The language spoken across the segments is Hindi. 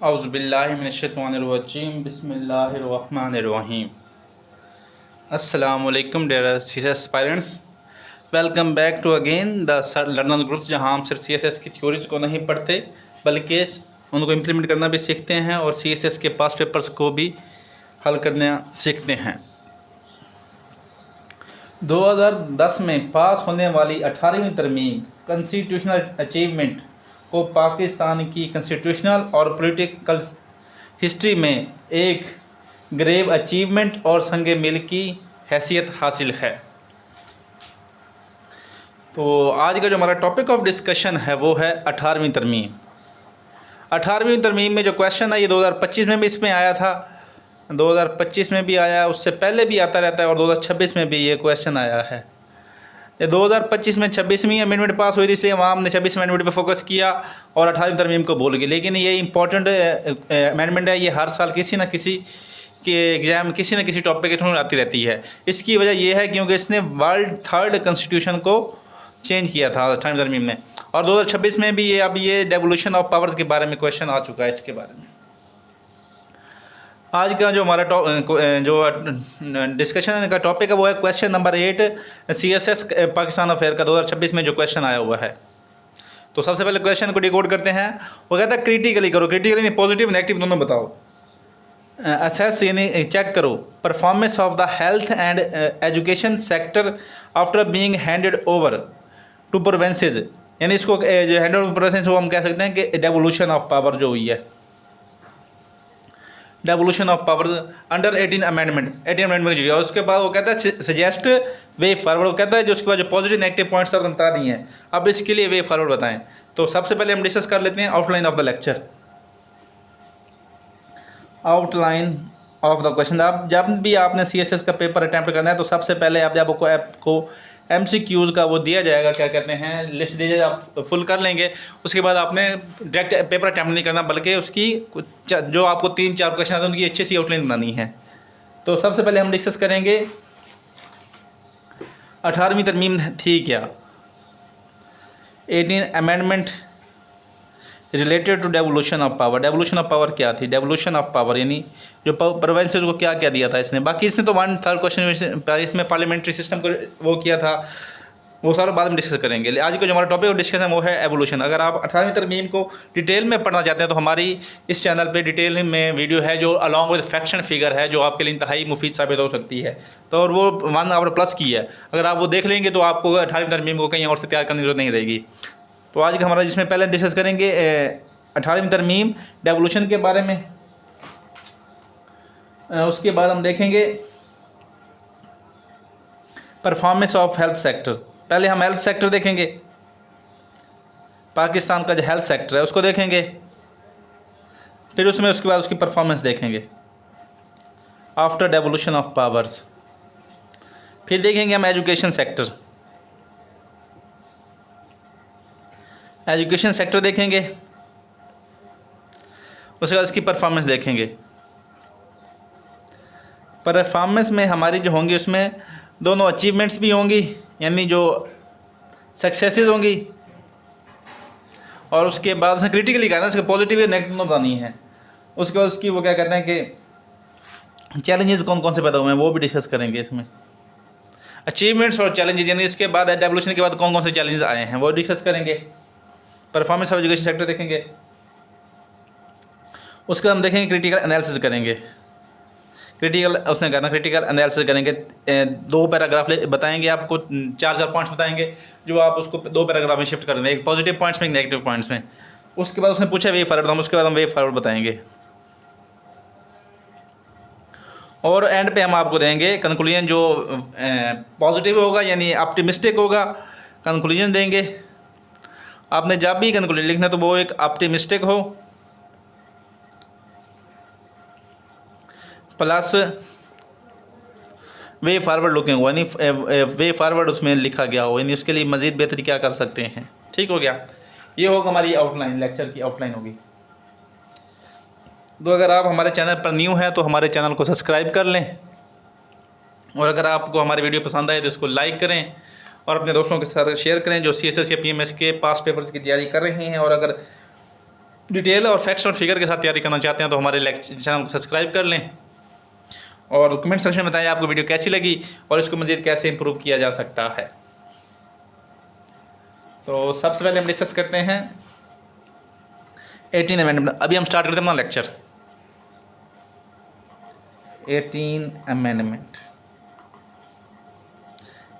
औज़ुबिल्लाहिमिनश्शैतानिर्रजीम बिस्मिल्लाहिर्रहमानिर्रहीम। अस्सलाम वालेकुम dear CSS aspirants, welcome back to again the learner groups, जहां हम सिर्फ सीएसएस की थ्योरीज को नहीं पढ़ते बल्कि उनको इम्प्लीमेंट करना भी सीखते हैं और सीएसएस के पास पेपर्स को भी हल करना सीखते हैं। 2010 में पास होने वाली 18वीं तरमीम कॉन्स्टिट्यूशनल अचीवमेंट को पाकिस्तान की कॉन्स्टिट्यूशनल और पॉलिटिकल हिस्ट्री में एक ग्रेव अचीवमेंट और संगे मिल की हैसियत हासिल है। तो आज का जो हमारा टॉपिक ऑफ डिस्कशन है वो है 18वीं तरमीम। 18वीं तरमीम में जो क्वेश्चन है ये 2025 में भी इसमें आया था, 2025 में भी आया, उससे पहले भी आता रहता है और 2026 में भी ये क्वेश्चन आया है। ये 2025 में 26वीं अमेंडमेंट पास हुई थी, इसलिए वहाँ हमने 26वीं अमेंडमेंट पे फोकस किया और 18वीं तरमीम को भूल गए। लेकिन ये इंपॉर्टेंट अमेंडमेंट है, ये हर साल किसी न किसी के एग्ज़ाम किसी न किसी टॉपिक के थ्रू आती रहती है। इसकी वजह यह है क्योंकि इसने वर्ल्ड थर्ड कॉन्स्टिट्यूशन को चेंज किया था 18वीं तरमीम में, और 2026 में भी ये डेवोल्यूशन ऑफ पावर्स के बारे में क्वेश्चन आ चुका है। इसके बारे में आज का जो हमारा जो डिस्कशन का टॉपिक है वो है question number 8 CSS Pakistan affair का 2026 में जो क्वेश्चन आया हुआ है। तो सबसे पहले क्वेश्चन को डिकोड करते हैं। वो कहता है क्रिटिकली करो, क्रिटिकली पॉजिटिव नेगेटिव दोनों बताओ। असेस यानी चेक करो performance of the health and education sector after being handed over to provinces, यानी इसको जो हैंड ओवर प्रोविंसेस वो हम कह सकते हैं कि डेवोल्यूशन ऑफ पावर जो हुई है, devolution of power under 18 amendment जो है। उसके बाद वो कहता है सजेस्ट वे फॉरवर्ड, वो कहता है जो उसके बाद जो पॉजिटिव नेगेटिव पॉइंट्स हम बता दिए हैं, अब इसके लिए वे फॉरवर्ड बताएं। तो सबसे पहले हम डिस्कस कर लेते हैं outline of the lecture, outline of the question. अब जब भी आपने सीएसएस का पेपर अटैम्प्ट करना है तो सबसे पहले आप जब आपको एमसीक्यूज़ का वो दिया जाएगा, क्या कहते हैं, लिस्ट दी जाएगी, आप फुल कर लेंगे। उसके बाद आपने डायरेक्ट पेपर अटैम्प्ट नहीं करना बल्कि उसकी जो आपको 3-4 क्वेश्चन आते हैं उनकी अच्छी सी आउटलाइन बनानी है। तो सबसे पहले हम डिस्कस करेंगे 18वीं तरमीम थी क्या, 18 amendment related to devolution of power. Devolution of power क्या थी? डेवोल्यूशन ऑफ पावर यानी जो प्रोविंसेस को क्या क्या दिया था इसने। बाकी इसने तो 1/3 क्वेश्चन इसमें पार्लियामेंट्री सिस्टम को वो किया था, वो सारा बाद में डिस्कस करेंगे। आज का जो हमारा टॉपिक डिस्कशन है वो है एवोल्यूशन। अगर आप 18वीं तरमीम को डिटेल में पढ़ना चाहते हैं तो हमारी इस चैनल पे डिटेल में वीडियो है जो अलॉन्ग विद फ्रैक्शन फिगर है, जो आपके लिए इंतहाई मुफीद साबित हो सकती है। तो और वो 1 आवर प्लस की है, अगर आप वो देख लेंगे तो आपको 18वीं तरमीम को कहीं और से तैयार करने की जरूरत नहीं रहेगी। तो आज का हमारा जिसमें पहले डिस्कस करेंगे 18वीं तरमीम डेवोल्यूशन के बारे में। उसके बाद हम देखेंगे परफॉर्मेंस ऑफ हेल्थ सेक्टर। पहले हम हेल्थ सेक्टर देखेंगे, पाकिस्तान का जो हेल्थ सेक्टर है उसको देखेंगे, फिर उसमें उसके बाद उसकी परफॉर्मेंस देखेंगे आफ्टर डेवोल्यूशन ऑफ पावर्स। फिर देखेंगे हम एजुकेशन सेक्टर, एजुकेशन सेक्टर देखेंगे, उसके बाद इसकी परफॉर्मेंस देखेंगे। परफॉर्मेंस में हमारी जो होंगी उसमें दोनों अचीवमेंट्स भी होंगी, यानी जो सक्सेसेस होंगी, और उसके बाद उसने क्रिटिकली कहना है उसके पॉजिटिव या नेगेटिव बतानी है। उसके बाद उसकी वो क्या कहते हैं कि चैलेंजेस कौन कौन से पैदा हुए हैं वो भी डिस्कस करेंगे इसमें। अचीवमेंट्स और चैलेंजेस यानी इसके बाद डेवोल्यूशन के बाद कौन कौन से चैलेंजेस आए हैं वो डिस्कस करेंगे। परफॉर्मेंस ऑफ एजुकेशन सेक्टर देखेंगे, उसके बाद हम देखेंगे क्रिटिकल एनालिसिस करेंगे। क्रिटिकल उसने कहना क्रिटिकल एनालिसिस करेंगे, 2 पैराग्राफ बताएंगे आपको, 4 पॉइंट्स बताएंगे जो आप उसको 2 पैराग्राफ में शिफ्ट कर देंगे, एक पॉजिटिव पॉइंट्स में एक नेगेटिव पॉइंट्स में। उसके बाद उसने पूछा वे फॉरवर्ड, हम उसके बाद हम वे फॉरवर्ड बताएंगे, और एंड पे हम आपको देंगे कंक्लूजन जो पॉजिटिव होगा यानी ऑप्टिमिस्टिक होगा, कंक्लूजन देंगे। आपने जब भी कंक्लूजन लिखना तो वो एक ऑप्टिमिस्टिक हो प्लस वे फॉरवर्ड लुकिंग हो, यानी वे फॉरवर्ड उसमें लिखा गया हो, यानी उसके लिए मज़ीद बेहतरी क्या कर सकते हैं। ठीक हो गया, ये होगा हमारी आउटलाइन, लेक्चर की आउटलाइन होगी। तो अगर आप हमारे चैनल पर न्यू हैं तो हमारे चैनल को सब्सक्राइब कर लें, और अगर आपको हमारी वीडियो पसंद आए तो इसको लाइक करें और अपने दोस्तों के साथ शेयर करें जो सीएसएस या पीएमएस के पास पेपर्स की तैयारी कर रहे हैं। और अगर डिटेल और फैक्ट्स और फिगर के साथ तैयारी करना चाहते हैं तो हमारे चैनल को सब्सक्राइब कर लें और कमेंट सेक्शन में बताएं आपको वीडियो कैसी लगी और इसको मज़ीद कैसे इम्प्रूव किया जा सकता है। तो सबसे पहले हम डिस्कस करते हैं 18 अमेंडमेंट। अभी हम स्टार्ट करते हैं अपना लेक्चर। 18 अमेंडमेंट,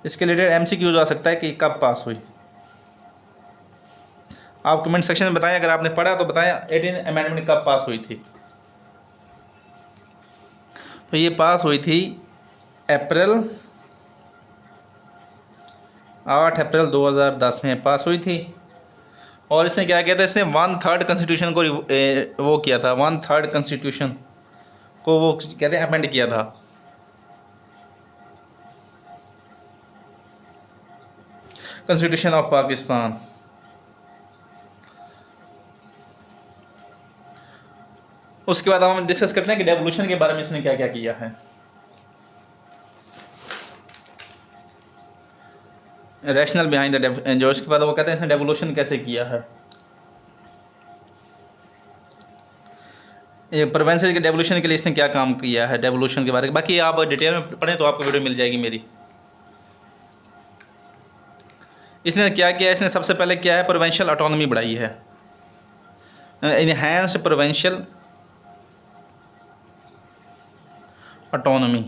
इसके रिलेटेड MCQ आ सकता है कि कब पास हुई। आप कमेंट सेक्शन में बताएं, अगर आपने पढ़ा तो बताएं 18 अमेंडमेंट कब पास हुई थी। तो ये पास हुई थी 8 अप्रैल 2010 में पास हुई थी। और इसने क्या किया था, इसने 1/3 कॉन्स्टिट्यूशन को वो किया था, 1/3 कॉन्स्टिट्यूशन को वो कहते हैं अमेंड किया था। Constitution of Pakistan. उसके बाद हम डिस्कस करते हैं कि डेवोल्यूशन के बारे में इसने क्या क्या किया है। रैशनल बिहाइंड द जो इसके बाद वो कहते हैं इसने डेवोल्यूशन कैसे किया है। ये प्रोवेंसेस के डेवोल्यूशन के लिए इसने क्या काम किया है, डेवोल्यूशन के बारे में। बाकी आप डिटेल में पढ़ें तो आपको वीडियो मिल जाएगी मेरी। इसने क्या किया, इसने सबसे पहले क्या है, प्रोविंशियल ऑटोनॉमी बढ़ाई है, इनहैंस्ड प्रोविंशियल ऑटोनॉमी,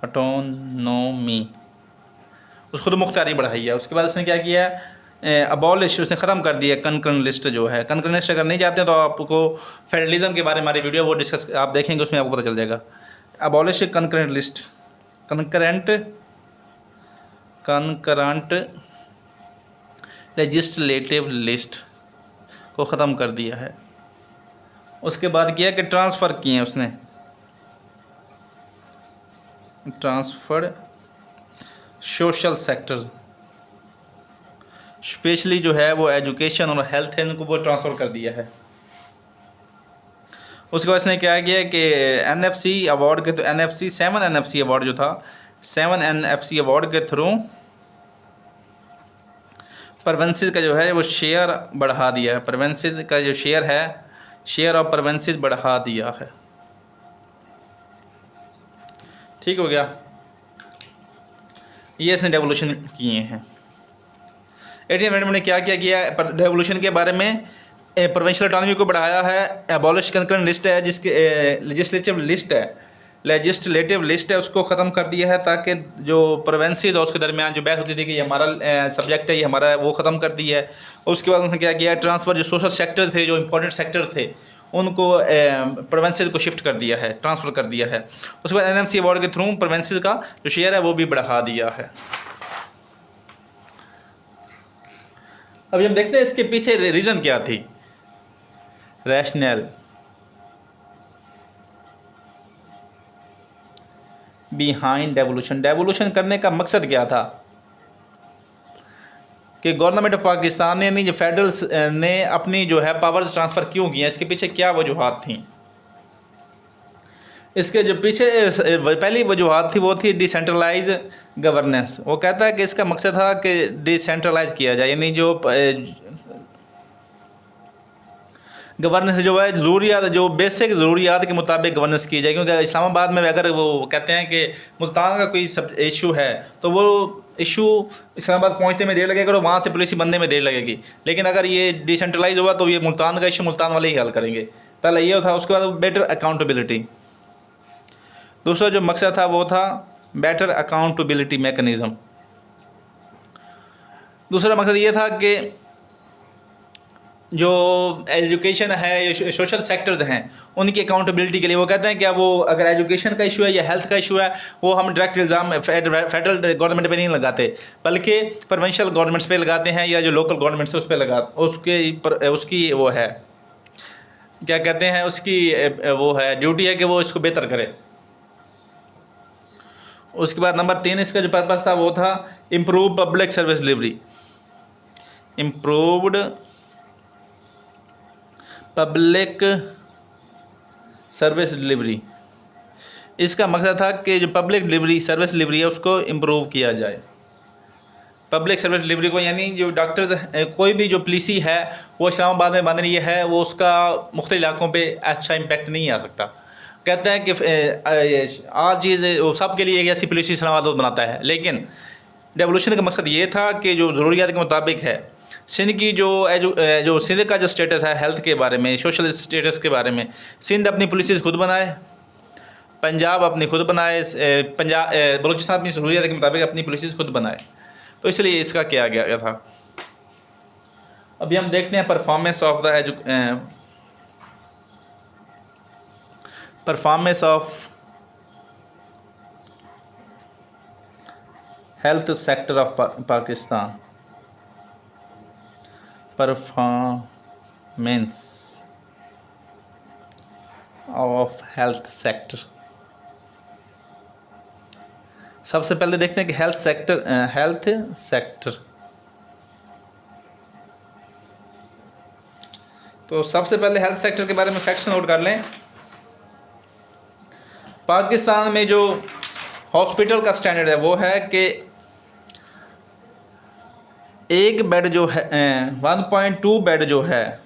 ऑटोनॉमी उसको तो मुख्तारी बढ़ाई है। उसके बाद उसने क्या किया, अबॉलिश, उसने ख़त्म कर दिया कंकरेंट लिस्ट जो है। कंकरेंट लिस्ट अगर नहीं जाते तो आपको फेडरलिज्म के बारे में हमारी वीडियो वो डिस्कस आप देखेंगे, उसमें आपको पता चल जाएगा। Abolish concurrent list, concurrent legislative list को ख़त्म कर दिया है। उसके बाद किया कि ट्रांसफ़र किए उसने, ट्रांसफ़र सोशल सेक्टर, स्पेशली जो है वो एजुकेशन और हेल्थ है, इनको वो ट्रांसफ़र कर दिया है। उसके बाद इसने क्या किया कि NFC अवार्ड के, तो NFC 7 NFC अवार्ड जो था, 7 NFC अवार्ड के थ्रू प्रोविंसेस का जो है वो शेयर बढ़ा दिया है। प्रोविंसेस का जो शेयर है, शेयर ऑफ प्रोविंसेस बढ़ा दिया है। ठीक हो गया, ये इसने डेवोल्यूशन किए हैं। 18 अमेंडमेंट ने क्या क्या किया डेवोल्यूशन के बारे में, प्रोविंशियल ऑटोनॉमी को बढ़ाया है, एबॉलिश कंकरेंट लिस्ट है जिसके लेजिस्लेटिव लिस्ट है उसको ख़त्म कर दिया है, ताकि जो प्रोविंसेस और उसके दरमियान जो बहस होती थी कि ये हमारा सब्जेक्ट है, ये हमारा, वो ख़त्म कर दिया है। उसके बाद उन्होंने क्या किया, ट्रांसफ़र, जो सोशल सेक्टर थे, जो इंपॉर्टेंट सेक्टर थे, उनको प्रोविंसेस को शिफ्ट कर दिया है, ट्रांसफ़र कर दिया है। उसके बाद NFC अवार्ड के थ्रू प्रोविंसेस का जो शेयर है वो भी बढ़ा दिया है। अभी हम देखते हैं इसके पीछे रीज़न क्या थी, रैशनल बिहाइंड डेवोल्यूशन। डेवोल्यूशन करने का मकसद क्या था कि गवर्नमेंट ऑफ पाकिस्तान ने, जो फेडरल ने अपनी जो है पावर्स ट्रांसफ़र क्यों किया, इसके पीछे क्या वजूहात थी। इसके जो पीछे पहली वजूहात थी वो थी डिसेंट्रलाइज गवर्नेंस। वो कहता है कि इसका मकसद था कि डिसेंट्रलाइज किया जाए, यानी जो गवर्नेंस जो है ज़रूरियात, जो बेसिक ज़रूरियात के मुताबिक गवर्नेंस की जाए। क्योंकि इस्लामाबाद में अगर वो कहते हैं कि मुल्तान का कोई सब इशू है तो वो इशू इस्लामाबाद पहुंचने में देर लगेगा और वहाँ से पुलिस बनने में देर लगेगी। लेकिन अगर ये डिसेंट्रलाइज हुआ तो ये मुल्तान का इशू मुल्तान वाले ही हल करेंगे, पहले ये था। उसके बाद बेटर अकाउंटेबिलिटी, दूसरा जो मकसद था वो था बेटर अकाउंटेबिलिटी मैकेनिज़्म। दूसरा मकसद ये था कि जो एजुकेशन है, सोशल सेक्टर्स हैं, उनकी अकाउंटेबिलिटी के लिए वो कहते हैं कि अब वो अगर एजुकेशन का इशू है या हेल्थ का इशू है, वो हम डायरेक्ट इल्ज़ाम फेडरल गवर्नमेंट पे नहीं लगाते, बल्कि प्रोविंशियल गवर्नमेंट्स पे लगाते हैं, या जो लोकल गवर्नमेंट्स है उस पर उसकी वो है, क्या कहते हैं, उसकी वो है ड्यूटी है कि वो इसको बेहतर करे। उसके बाद नंबर 3 इसका जो पर्पस था वो था improve public service delivery, improved public service delivery. इसका मकसद था कि जो पब्लिक डिलीवरी सर्विस डिलीवरी है उसको इम्प्रूव किया जाए, पब्लिक सर्विस डिलीवरी को, यानी जो डॉक्टर्स कोई भी जो पॉलिसी है वो इस्लामाबाद में बन रही है, वो उसका मुख्तलिफ इलाकों पे अच्छा इम्पैक्ट नहीं आ सकता। कहते हैं कि आज चीज़ वो सब के लिए एक ऐसी पॉलिसी इस्लामाबाद बनाता है, लेकिन रेवोल्यूशन का मकसद ये था कि जो ज़रूरियात के मुताबिक है, सिंध की जो सिंध का जो स्टेटस है हेल्थ के बारे में, सोशल स्टेटस के बारे में, सिंध अपनी पॉलिसीज़ खुद बनाए, पंजाब अपनी खुद बनाए, बलूचिस्तान अपनी ज़रूरियात के मुताबिक अपनी पॉलिसीज़ खुद बनाए। तो इसलिए इसका किया गया था। अभी हम देखते हैं performance of health sector of Pakistan. Performance of health sector. सबसे पहले देखते हैं कि हेल्थ सेक्टर। तो सबसे पहले हेल्थ सेक्टर के बारे में फैक्ट्स नोट कर लें। पाकिस्तान में जो हॉस्पिटल का स्टैंडर्ड है वो है कि एक बेड जो है 1.2 बेड जो है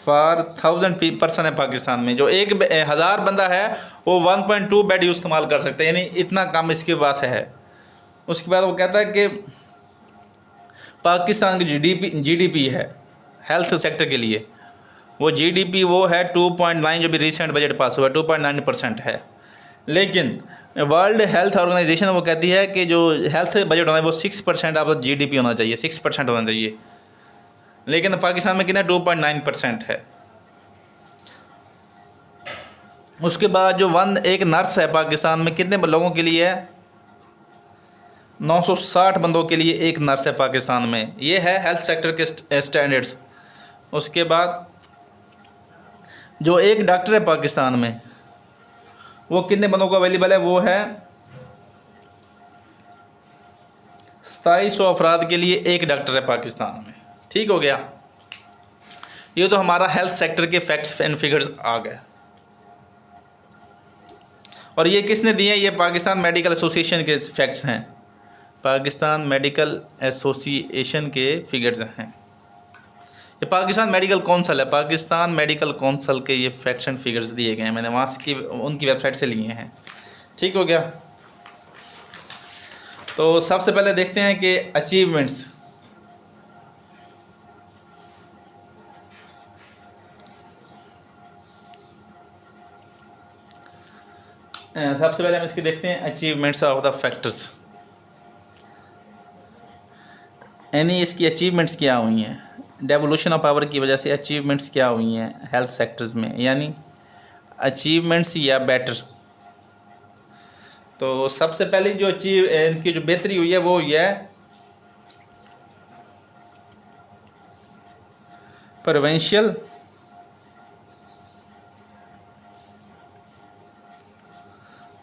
फॉर 1000 पर्सन है पाकिस्तान में। जो 1000 बंदा है वो 1.2 बेड इस्तेमाल कर सकते हैं, यानी इतना कम इसके पास है। उसके बाद वो कहता है कि पाकिस्तान की जीडीपी है हेल्थ सेक्टर के लिए, वो जीडीपी वो है 2.9, जो भी रिसेंट बजट पास हुआ 2.9% है। लेकिन वर्ल्ड हेल्थ ऑर्गेनाइजेशन वो कहती है कि जो हेल्थ बजट होना है वो 6% ऑफ जीडीपी होना चाहिए, 6% होना चाहिए। लेकिन पाकिस्तान में कितना 2.9% है। उसके बाद जो एक नर्स है पाकिस्तान में कितने लोगों के लिए है? 960 बंदों के लिए एक नर्स है पाकिस्तान में। ये है हेल्थ सेक्टर के स्टैंडर्ड्स। उसके बाद जो एक डॉक्टर है पाकिस्तान में वो कितने बंदों को अवेलेबल है? वो है 2700 अफराद के लिए एक डॉक्टर है पाकिस्तान में। ठीक हो गया। ये तो हमारा हेल्थ सेक्टर के फैक्ट्स एंड फिगर्स आ गए। और ये किसने दिए हैं? ये पाकिस्तान मेडिकल एसोसिएशन के फैक्ट्स हैं, पाकिस्तान मेडिकल एसोसिएशन के फिगर्स हैं। ये पाकिस्तान मेडिकल काउंसिल है, पाकिस्तान मेडिकल काउंसिल के ये फैक्ट्स एंड फिगर्स दिए गए हैं, मैंने वहाँ की उनकी वेबसाइट से लिए हैं। ठीक हो गया। तो सबसे पहले देखते हैं कि अचीवमेंट्स। सबसे पहले हम इसकी देखते हैं अचीवमेंट्स ऑफ द फैक्टर्स, यानी इसकी अचीवमेंट्स क्या हुई हैं, डेवोल्यूशन ऑफ पावर की वजह से अचीवमेंट्स क्या हुई हैं हेल्थ सेक्टर्स में, यानी अचीवमेंट्स या बेटर। तो सबसे पहले जो इनकी जो बेहतरी हुई है वो हुई है provincial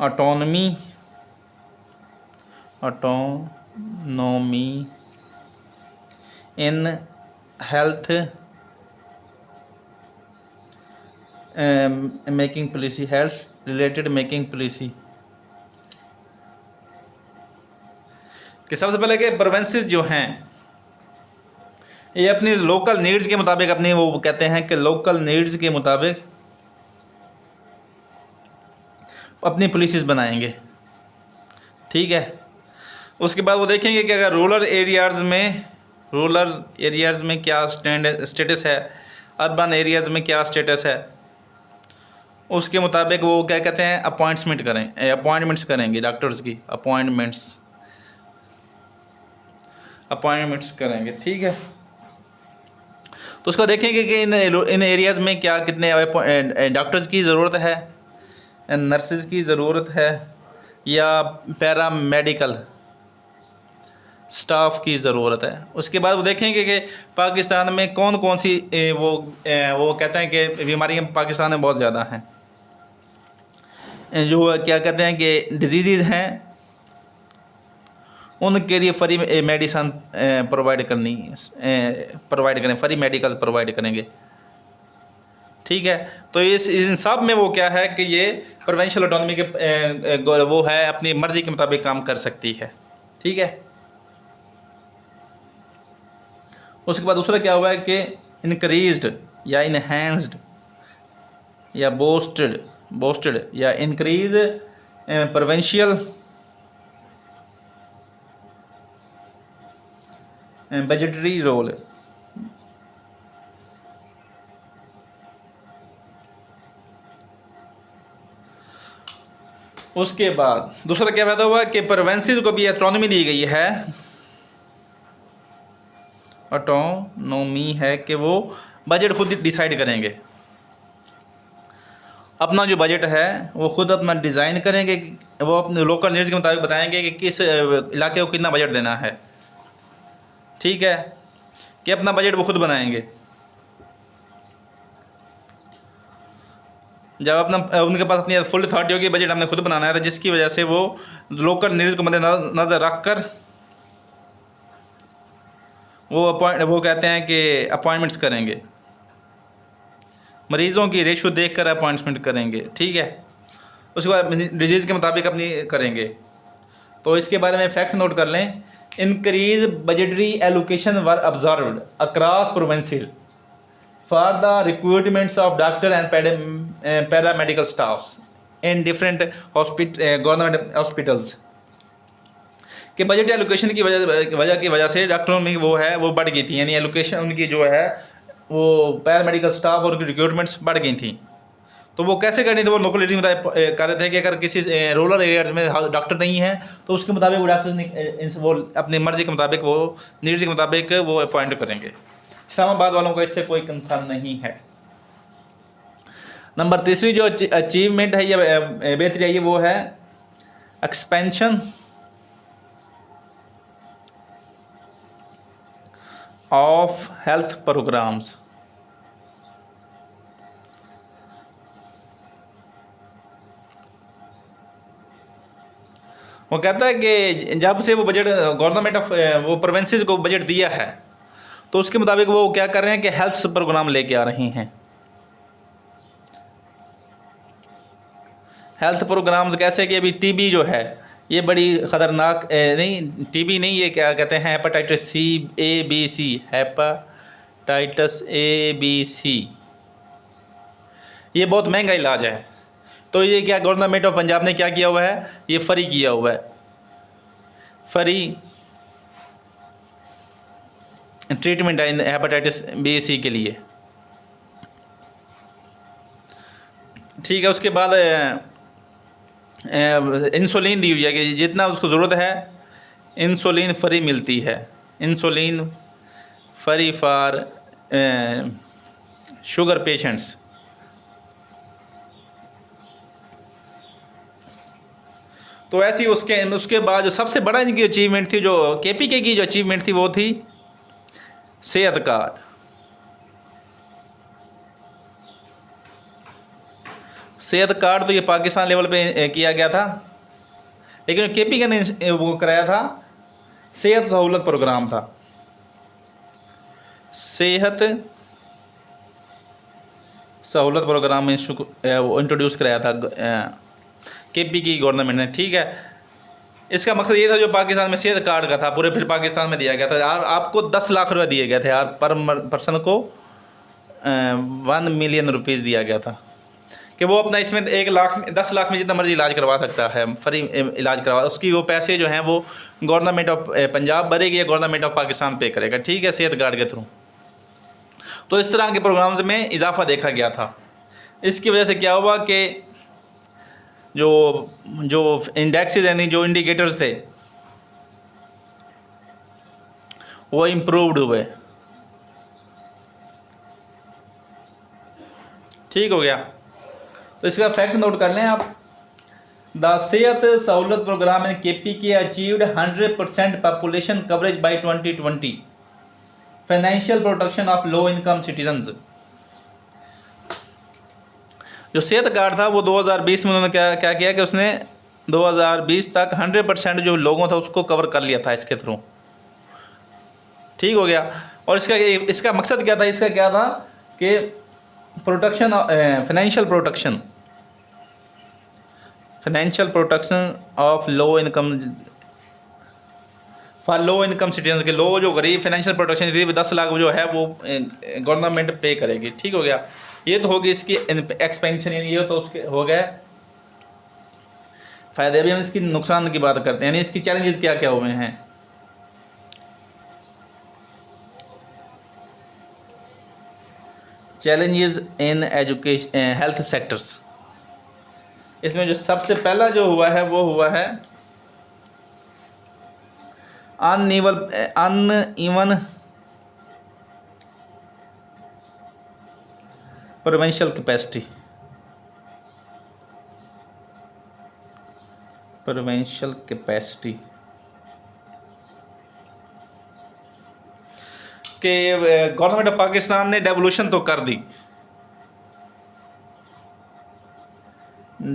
autonomy in health making policy, health related making policy. कि सबसे पहले कि प्रोविंसेस जो हैं ये अपनी लोकल नीड्स के मुताबिक अपनी वो कहते हैं कि लोकल नीड्स के मुताबिक अपनी पॉलिसीज़ बनाएंगे। ठीक है। उसके बाद वो देखेंगे कि अगर रूरल एरियाज़ में क्या स्टेटस है, अर्बन एरियाज़ में क्या स्टेटस है, उसके मुताबिक वो क्या कहते हैं अपॉइंटमेंट्स करेंगे, डॉक्टर्स की अपॉइंटमेंट्स करेंगे। ठीक है। तो उसको देखेंगे कि इन एरियाज़ में क्या कितने डॉक्टर्स की ज़रूरत है, नर्सेज की ज़रूरत है, या पैरामेडिकल स्टाफ की ज़रूरत है। उसके बाद वो देखेंगे कि पाकिस्तान में कौन कौन सी वो कहते हैं कि बीमारियाँ पाकिस्तान में बहुत ज़्यादा हैं, जो क्या कहते हैं कि डिजीज़ हैं, उनके लिए फ्री मेडिसन प्रोवाइड करें, फ्री मेडिकल प्रोवाइड करेंगे। ठीक है। तो इस इन सब में वो क्या है कि ये प्रोविंशियल ऑटोनॉमी के वो है, अपनी मर्ज़ी के मुताबिक काम कर सकती है, ठीक है। उसके बाद दूसरा क्या हुआ है कि इंक्रीज्ड या इनहेंस्ड या बोस्टेड या इंक्रीज प्रोविंशियल बजटरी रोल। उसके बाद दूसरा क्या पैदा हुआ कि प्रोविंसेस को भी ऑटोनॉमी दी गई है, ऑटोनॉमी है कि वो बजट खुद डिसाइड करेंगे, अपना जो बजट है वो खुद अपना डिज़ाइन करेंगे, वो अपने लोकल नीड्स के मुताबिक बताएंगे कि किस इलाके को कितना बजट देना है, ठीक है, कि अपना बजट वो खुद बनाएंगे। जब अपना उनके पास अपनी फुल अथॉरिटी होगी, बजट हमने खुद बनाना है, तो जिसकी वजह से वो लोकल नीड्स को मद्देनज़र रख कर वो कहते हैं कि अपॉइंटमेंट्स करेंगे, मरीज़ों की रेशो देख कर अपॉइंटमेंट करेंगे, ठीक है। उसके बाद डिजीज़ के मुताबिक अपनी करेंगे। तो इसके बारे में फैक्ट नोट कर लें। Increase budgetary allocation were observed across provinces for the recruitments of doctor and paramedical staffs in different government hospitals. कि बजट एलोकेशन की वजह से डॉक्टरों में वो बढ़ गई थी, यानी एलोकेशन उनकी जो है वो पैरामेडिकल स्टाफ और उनकी रिक्रूटमेंट्स बढ़ गई थी। तो वो कैसे करनी थी, वो लोकल नीड्स मुताबिक कर रहे थे कि अगर किसी रूरल एरियाज में डॉक्टर नहीं है तो उसके मुताबिक वो डॉक्टर वो अपनी मर्ज़ी के मुताबिक वो नीड्स के मुताबिक वो अपॉइंट करेंगे। इस्लामाबाद वालों को इससे कोई कंसर्न नहीं है। नंबर तीसरी जो अचीवमेंट है या बेहतरी है वो है एक्सपेंशन ऑफ हेल्थ प्रोग्राम्स। वो कहता है कि जब से वो बजट गवर्नमेंट ऑफ वो प्रोविंसेस को बजट दिया है तो उसके मुताबिक वो क्या कर रहे हैं कि हेल्थ प्रोग्राम लेके आ रहे हैं। हेल्थ प्रोग्राम्स कैसे कि अभी टीबी जो है ये बड़ी ख़तरनाक नहीं, टीबी नहीं, ये क्या कहते हैं hepatitis C A B C, hepatitis A B C, ये बहुत महंगा इलाज है। तो ये क्या गवर्नमेंट ऑफ पंजाब ने क्या किया हुआ है, ये फ्री किया हुआ है, फ्री ट्रीटमेंट है हेपेटाइटिस बी सी के लिए, ठीक है। उसके बाद इंसुलिन दी हुई है कि जितना उसको ज़रूरत है इंसुलिन फ्री मिलती है, insulin free for sugar patients. तो ऐसी उसके बाद जो सबसे बड़ा इनकी अचीवमेंट थी, जो केपीके की जो अचीवमेंट थी वो थी सेहत कार्ड। सेहत कार्ड तो ये पाकिस्तान लेवल पे किया गया था, लेकिन केपीके ने वो कराया था सेहत सहूलत प्रोग्राम था, सेहत सहूलत प्रोग्राम इंट्रोड्यूस कराया था केपी की गवर्नमेंट ने, ठीक है। इसका मकसद ये था जो पाकिस्तान में सेहत कार्ड का था पूरे फिर पाकिस्तान में दिया गया था, यार आपको 10 लाख रुपये दिए गए थे यार, पर पर्सन को 1 मिलियन रुपीज़ दिया गया था कि वो अपना इसमें 10 लाख में जितना मर्जी इलाज करवा सकता है, फ्री इलाज करवा, उसकी वो पैसे जो हैं वो गवर्नमेंट ऑफ पंजाब भरेगी या गवर्नमेंट ऑफ पाकिस्तान पे करेगा, ठीक है, सेहत कार्ड के थ्रू। तो इस तरह के प्रोग्राम्स में इजाफा देखा गया था। इसकी वजह से क्या हुआ कि जो इंडेक्सेस यानी जो इंडिकेटर्स थे वो इम्प्रूव्ड हुए, ठीक हो गया। तो इसका फैक्ट नोट कर लें आप। The Sehat Sahulat program in KPK achieved 100% population coverage by 2020, financial protection of low income citizens. जो सेहत कार्ड था वो 2020 में उन्होंने क्या किया कि उसने 2020 तक 100% जो लोगों था उसको कवर कर लिया था इसके थ्रू, ठीक हो गया। और इसका मकसद क्या था, इसका क्या था कि protection, financial protection of low income, for low income citizen के, लो जो गरीब फाइनेंशियल प्रोटेक्शन दी 10 लाख जो है वो गवर्नमेंट पे करेगी। ठीक हो गया, ये तो होगी इसकी एक्सपेंशन, यानी ये तो उसके हो गया फ़ायदे। अभी हम इसकी नुकसान की बात करते हैं, यानी इसकी चैलेंजेस क्या क्या हुए हैं। Challenges in education health sectors, इसमें जो सबसे पहला जो हुआ है वो हुआ है अनइवन प्रोवेंशियल कैपेसिटी, कि गवर्नमेंट ऑफ पाकिस्तान ने डेवोल्यूशन तो कर दी,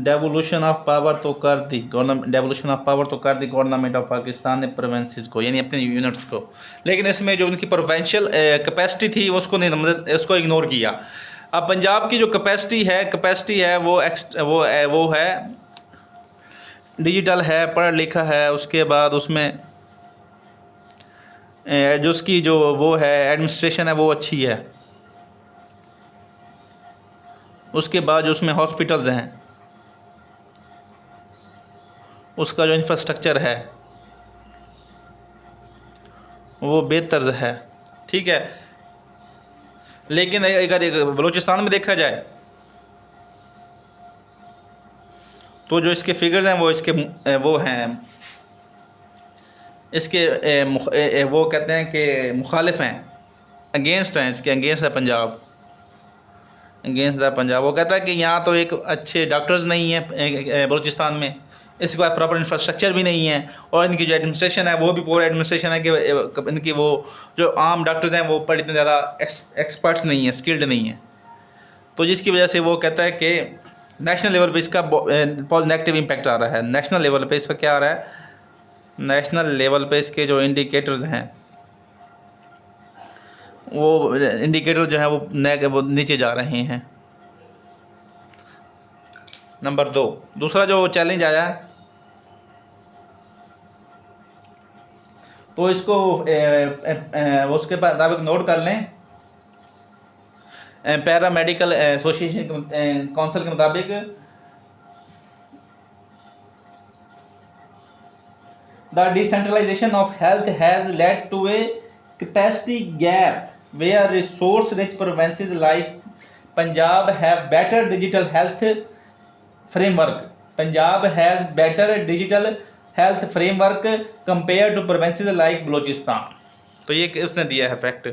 डेवोल्यूशन ऑफ पावर तो कर दी गवर्नमेंट ऑफ पाकिस्तान ने प्रोवेंसेस को, यानी अपने यूनिट्स को, लेकिन इसमें जो उनकी प्रोवेंशियल कैपेसिटी थी उसको नहीं, मतलब इसको इग्नोर किया। अब पंजाब की जो कैपेसिटी है वो है डिजिटल है, पढ़ा लिखा है, उसके बाद उसमें जो उसकी जो वो है एडमिनिस्ट्रेशन है वो अच्छी है, उसके बाद जो उसमें हॉस्पिटल्स हैं, उसका जो इंफ्रास्ट्रक्चर है वो बेहतर है। ठीक है, लेकिन अगर बलूचिस्तान में देखा जाए तो जो इसके फिगर्स हैं वो हैं इसके वो कहते हैं कि मुखालिफ हैं, अगेंस्ट हैं, इसके अगेंस्ट है पंजाब, वो कहता है कि यहाँ तो एक अच्छे डॉक्टर्स नहीं हैं बलूचिस्तान में, इसके बाद प्रॉपर इंफ्रास्ट्रक्चर भी नहीं है, और इनकी जो एडमिनिस्ट्रेशन है वो भी पूरा एडमिनिस्ट्रेशन है कि इनकी वो जो आम डॉक्टर्स हैं वो पर इतने ज़्यादा एक्सपर्ट्स नहीं हैं, स्किल्ड नहीं हैं। तो जिसकी वजह से वो कहता है कि नेशनल लेवल पे इसका बहुत नेगेटिव इम्पैक्ट आ रहा है। नेशनल लेवल पे इस पर क्या आ रहा है, नेशनल लेवल पे इसके जो इंडिकेटर्स हैं वो इंडिकेटर जो है वो नीचे जा रहे हैं। नंबर 2, दूसरा जो चैलेंज आया तो इसको उसके मुताबिक नोट कर लें, पैरा मेडिकल एसोसिएशन काउंसिल के मुताबिक the decentralisation of health has led to a capacity gap where resource rich provinces like Punjab have better digital health framework, Punjab has better digital health framework compare to provinces like Balochistan. तो ये उसने दिया है fact.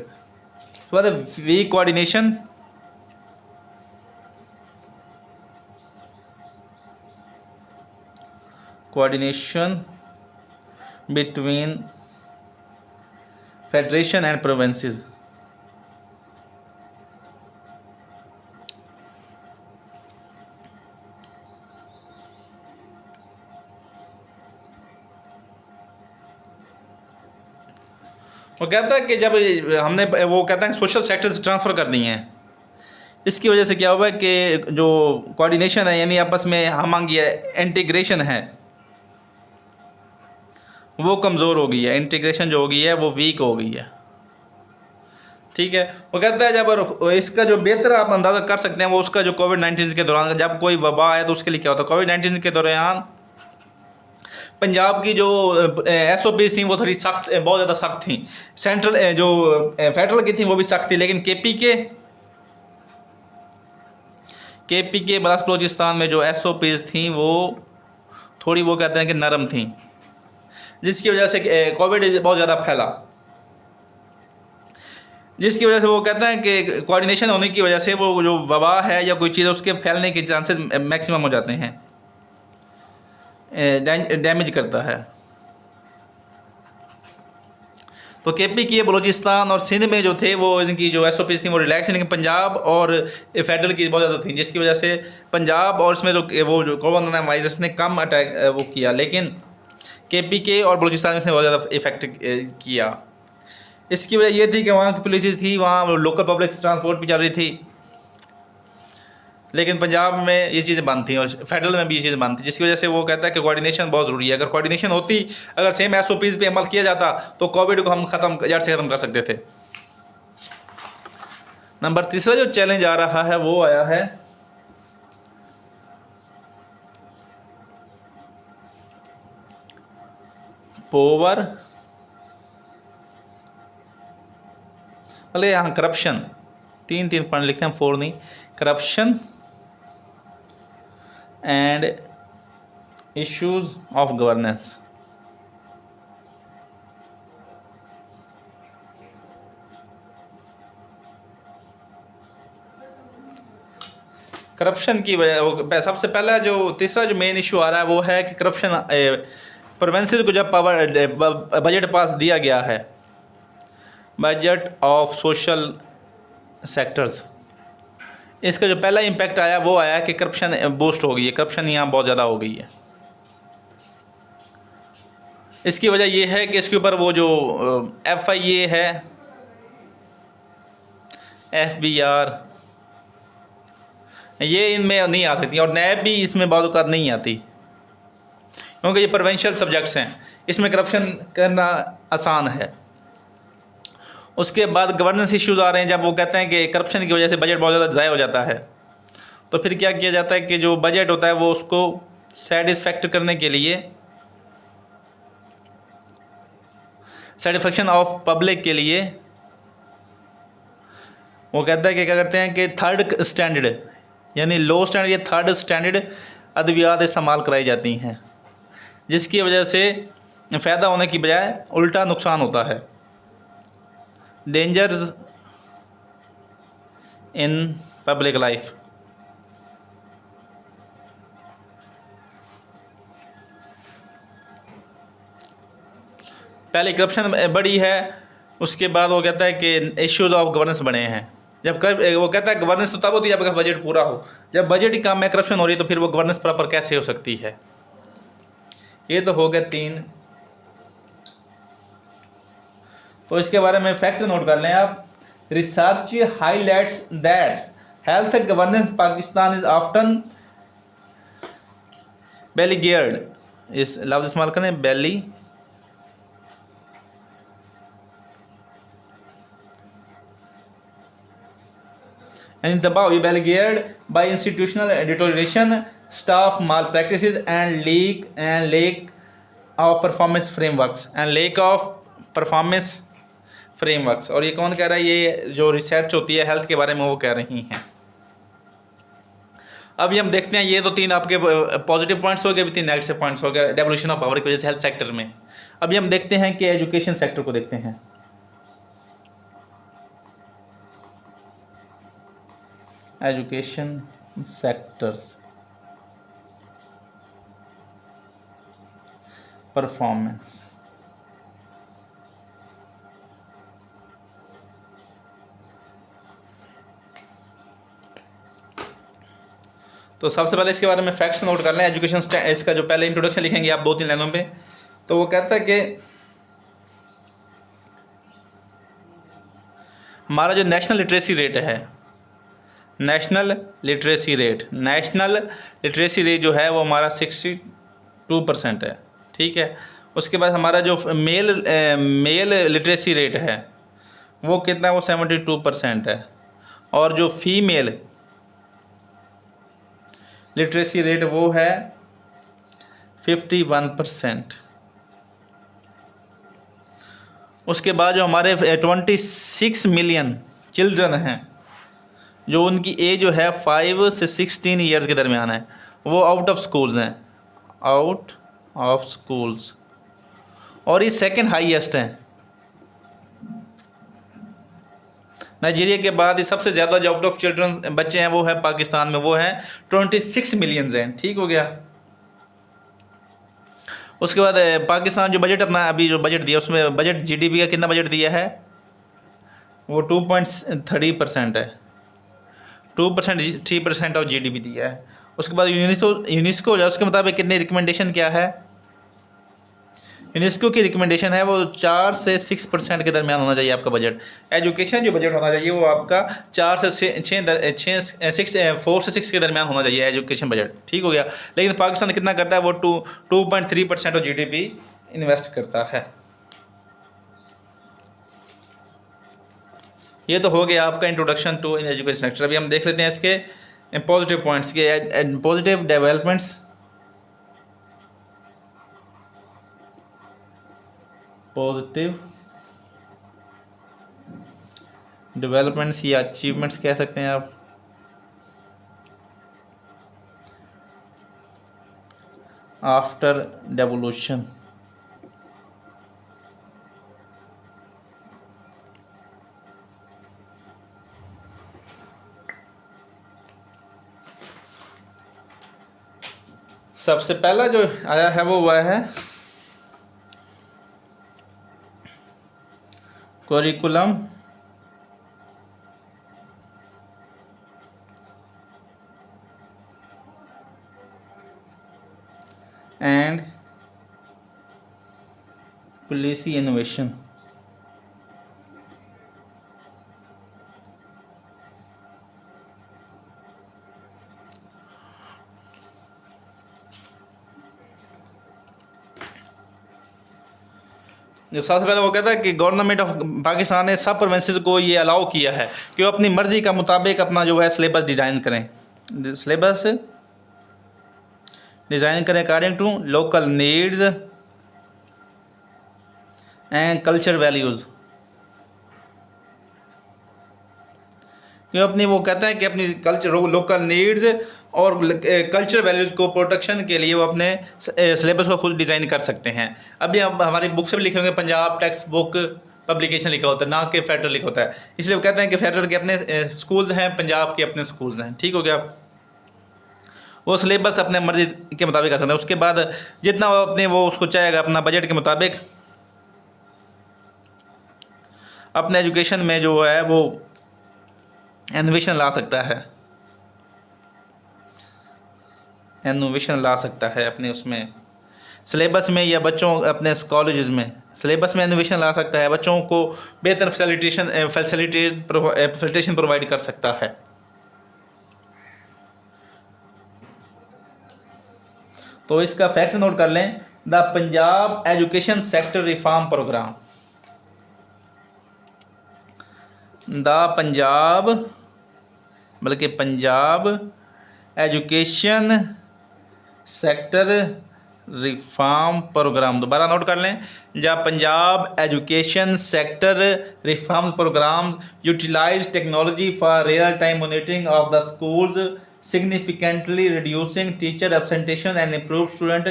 Weak coordination between federation and provinces, वो कहता है कि जब हमने वो कहता है सोशल सेक्टर से ट्रांसफ़र कर दिए हैं, इसकी वजह से क्या हुआ है कि जो कोऑर्डिनेशन है यानी आपस में हमआंगी है, इंटीग्रेशन है, वो कमज़ोर हो गई है, इंटीग्रेशन जो हो गई है वो वीक हो गई है। ठीक है, वो कहता है जब इसका जो बेहतर आप अंदाज़ा कर सकते हैं वो उसका जो कोविड-19 के दौरान जब कोई वबा आया तो उसके लिए क्या होता है, कोविड-19 के दौरान पंजाब की जो SOPs थी वो थोड़ी सख्त, बहुत ज़्यादा सख्त थी, सेंट्रल जो फेडरल की थी वो भी सख्त थी, लेकिन KP के बलूचिस्तान में जो SOPs थी वो थोड़ी वो कहते हैं कि नरम थी, जिसकी वजह से कोविड बहुत ज़्यादा फैला, जिसकी वजह से वो कहते हैं कि कोऑर्डिनेशन होने की वजह से वो जो वबा है या कोई चीज़ उसके फैलने के चांसेस मैक्सिमम हो जाते हैं, डैमेज करता है। तो KP की बलूचिस्तान और सिंध में जो थे वो इनकी जो SOPs थी वो रिलैक्स, लेकिन पंजाब और फेडरल की बहुत ज़्यादा थी, जिसकी वजह से पंजाब और इसमें जो कोरोना वायरस ने कम अटैक वो किया, लेकिन KP के और बलूचिस्तान में इसने बहुत ज़्यादा इफेक्ट किया। इसकी वजह ये थी कि वहाँ की पुलिस थी, वहाँ लोकल पब्लिक ट्रांसपोर्ट भी चल रही थी, लेकिन पंजाब में ये चीज़ें बंद थी और फेडरल में भी ये चीज़ें बंद थी, जिसकी वजह से वो कहता है कि कोऑर्डिनेशन बहुत ज़रूरी है। अगर कोऑर्डिनेशन होती, अगर सेम SOPs पे अमल किया जाता तो कोविड को हम जड़ से ख़त्म कर सकते थे। नंबर तीसरा जो चैलेंज आ रहा है वो आया है पोवर, अरे यहाँ करप्शन, तीन पॉइंट लिखते हैं, 4 नहीं, corruption and issues of governance. Corruption की वजह, सबसे पहला जो तीसरा जो मेन इशू आ रहा है वो है कि करप्शन, प्रोविंसेस को जब बजट पास दिया गया है, बजट ऑफ सोशल सेक्टर्स, इसका जो पहला इम्पैक्ट आया वो आया कि करप्शन बूस्ट हो गई है, करप्शन यहाँ बहुत ज़्यादा हो गई है। इसकी वजह ये है कि इसके ऊपर वो जो FIA है, FBR, ये इनमें नहीं आ सकती, और नैब भी इसमें बहुत औकात नहीं आती, क्योंकि ये प्रोविंशियल सब्जेक्ट्स हैं, इसमें करप्शन करना आसान है। उसके बाद गवर्नेंस इश्यूज़ आ रहे हैं, जब वो कहते हैं कि करप्शन की वजह से बजट बहुत ज़्यादा ज़ाया हो जाता है, तो फिर क्या किया जाता है कि जो बजट होता है वो उसको सेटिस्फैक्ट करने के लिए, सेटिस्फेक्शन ऑफ पब्लिक के लिए, वो कहता है कि क्या करते हैं कि थर्ड स्टैंडर्ड यानी लो स्टैंडर्ड या थर्ड स्टैंडर्ड अद्वियात इस्तेमाल कराई जाती हैं, जिसकी वजह से फ़ायदा होने की बजाय उल्टा नुकसान होता है। डेंजर्स इन पब्लिक लाइफ, पहले करप्शन बड़ी है, उसके बाद वो कहता है कि इश्यूज ऑफ गवर्नेंस बने हैं। जब वो कहता है गवर्नेंस तो तब होती है जब आपका बजट पूरा हो, जब बजट ही काम में करप्शन हो रही है तो फिर वो गवर्नेंस प्रॉपर कैसे हो सकती है। ये तो हो गए 3। तो इसके बारे में फैक्ट नोट कर लें आप। Research highlights that health governance Pakistan is often beleaguered, इस लफ्ज़ इस्तेमाल करें, बेली and the above belaygeared by institutional deterioration, staff malpractices and lack of performance frameworks और ये कौन कह रहा है? ये जो रिसर्च होती है हेल्थ के बारे में वो कह रही हैं। अभी हम देखते हैं, ये तो 3 आपके पॉजिटिव पॉइंट्स हो गए, 3 नेगेटिव पॉइंट्स हो गए डेवोल्यूशन ऑफ पावर की वजह से हेल्थ सेक्टर में। अभी हम देखते हैं कि एजुकेशन सेक्टर को देखते हैं। एजुकेशन सेक्टर्स परफॉर्मेंस, तो सबसे पहले इसके बारे में फैक्ट्स नोट कर लें। एजुकेशन इसका जो पहले इंट्रोडक्शन लिखेंगे आप 2-3 लाइनों पे, तो वो कहता है कि हमारा जो नेशनल लिटरेसी रेट है, नेशनल लिटरेसी रेट जो है वो हमारा 62% है, ठीक है। उसके बाद हमारा जो मेल लिटरेसी रेट है वो कितना है? वो 72% है। और जो फीमेल लिटरेसी रेट वो है 51%। उसके बाद जो हमारे 26 मिलियन चिल्ड्रन हैं जो उनकी एज जो है 5 से 16 ईयर्स के दरमियान है, वो आउट ऑफ स्कूल्स हैं, आउट ऑफ स्कूल्स, और ये सेकंड हाईएस्ट है। नाइजीरिया के बाद ये सबसे ज़्यादा जो आउट ऑफ चिल्ड्रन बच्चे हैं वो है पाकिस्तान में, वो हैं 26 मिलियन हैं, ठीक हो गया। उसके बाद पाकिस्तान जो बजट अपना अभी जो बजट दिया उसमें बजट GDP का कितना बजट दिया है? वो 2.3% है, 2% ऑफ GDP दिया है। उसके बाद यूनेस्को उसके मुताबिक कितने रिकमेंडेशन क्या है यूनेस्को की रिकमेंडेशन है वो 4 से 6% के दरमियान होना चाहिए आपका बजट। एजुकेशन जो बजट होना चाहिए वो आपका 4 से 6 के दरमियान होना चाहिए एजुकेशन बजट, ठीक हो गया। लेकिन पाकिस्तान कितना करता है, वो 2.3% ऑफ GDP इन्वेस्ट करता है। ये तो हो गया आपका introduction to in education sector. अभी हम देख लेते हैं इसके पॉजिटिव पॉइंट्स के, पॉजिटिव डेवलपमेंट्स। पॉजिटिव डेवलपमेंट्स या अचीवमेंट्स कह सकते हैं आप। आफ्टर डेवोल्यूशन, सबसे पहला जो आया है वो वह है करिकुलम एंड पॉलिसी इनोवेशन। जो सबसे पहले वो कहता है कि गवर्नमेंट ऑफ पाकिस्तान ने सब प्रोविंसेस को ये अलाउ किया है कि वो अपनी मर्ज़ी का मुताबिक अपना जो है सिलेबस डिज़ाइन करें, सिलेबस डिज़ाइन करें according to local needs and culture values. अपनी वो कहते हैं कि अपनी कल्चर लोकल नीड्स और कल्चर वैल्यूज़ को प्रोटेक्शन के लिए वो अपने सिलेबस को खुद डिज़ाइन कर सकते हैं। अभी अब हमारी बुक से भी लिखे होंगे पंजाब टेक्स्ट बुक पब्लिकेशन लिखा होता है, ना कि फेडरल लिखा होता है। इसलिए वो कहते हैं कि फेडरल के अपने स्कूल्स हैं, पंजाब के अपने स्कूल्स हैं, ठीक हो गया। वो सिलेबस अपने मर्जी के मुताबिक कर सकते हैं। उसके बाद जितना वो अपने वो उसको चाहेगा अपना बजट के मुताबिक अपने एजुकेशन में जो है वो इनोवेशन ला सकता है, इनोवेशन ला सकता है अपने उसमें सिलेबस में, या बच्चों अपने कॉलेजेस में सिलेबस में इनोवेशन ला सकता है, बच्चों को बेहतर फैसिलिटेशन प्रोवाइड कर सकता है। तो इसका फैक्ट नोट कर लें, the Punjab education sector reform programme, the Punjab बल्कि Punjab education sector reform programme, दोबारा नोट कर लें, जब Punjab education sector reform programme utilise technology for real time monitoring of the schools significantly reducing teacher absenteeism and improve student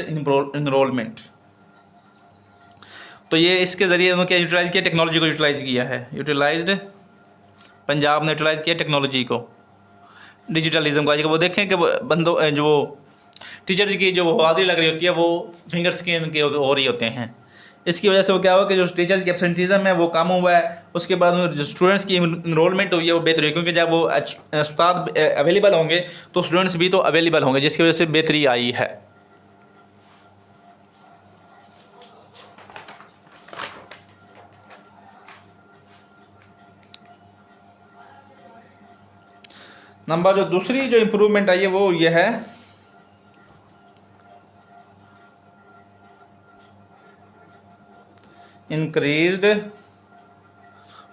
enrolment. तो ये इसके ज़रिए उन्होंने क्या यूटिलाइज किया, टेक्नोलॉजी को यूटिलाइज किया है। यूटिलाइज्ड पंजाब ने यूटिलाइज किया टेक्नोलॉजी को, डिजिटलिज्म को। आज वो देखें कि बंदों जो टीचर्स की जो हाजिरी लग रही होती है वो फिंगर स्कैन के हो रही होते हैं। इसकी वजह से वो क्या हुआ कि जो टीचर्स की एब्सेंटिज्म है वो कम हुआ है। उसके बाद जो स्टूडेंट्स की इनरोलमेंट हुई है वो बेहतर हुई, क्योंकि जब वो उस्ताद अवेलेबल होंगे तो स्टूडेंट्स भी तो अवेलेबल होंगे, जिसकी वजह से बेहतरी आई है। नंबर जो दूसरी जो इम्प्रूवमेंट आई है वो ये है increased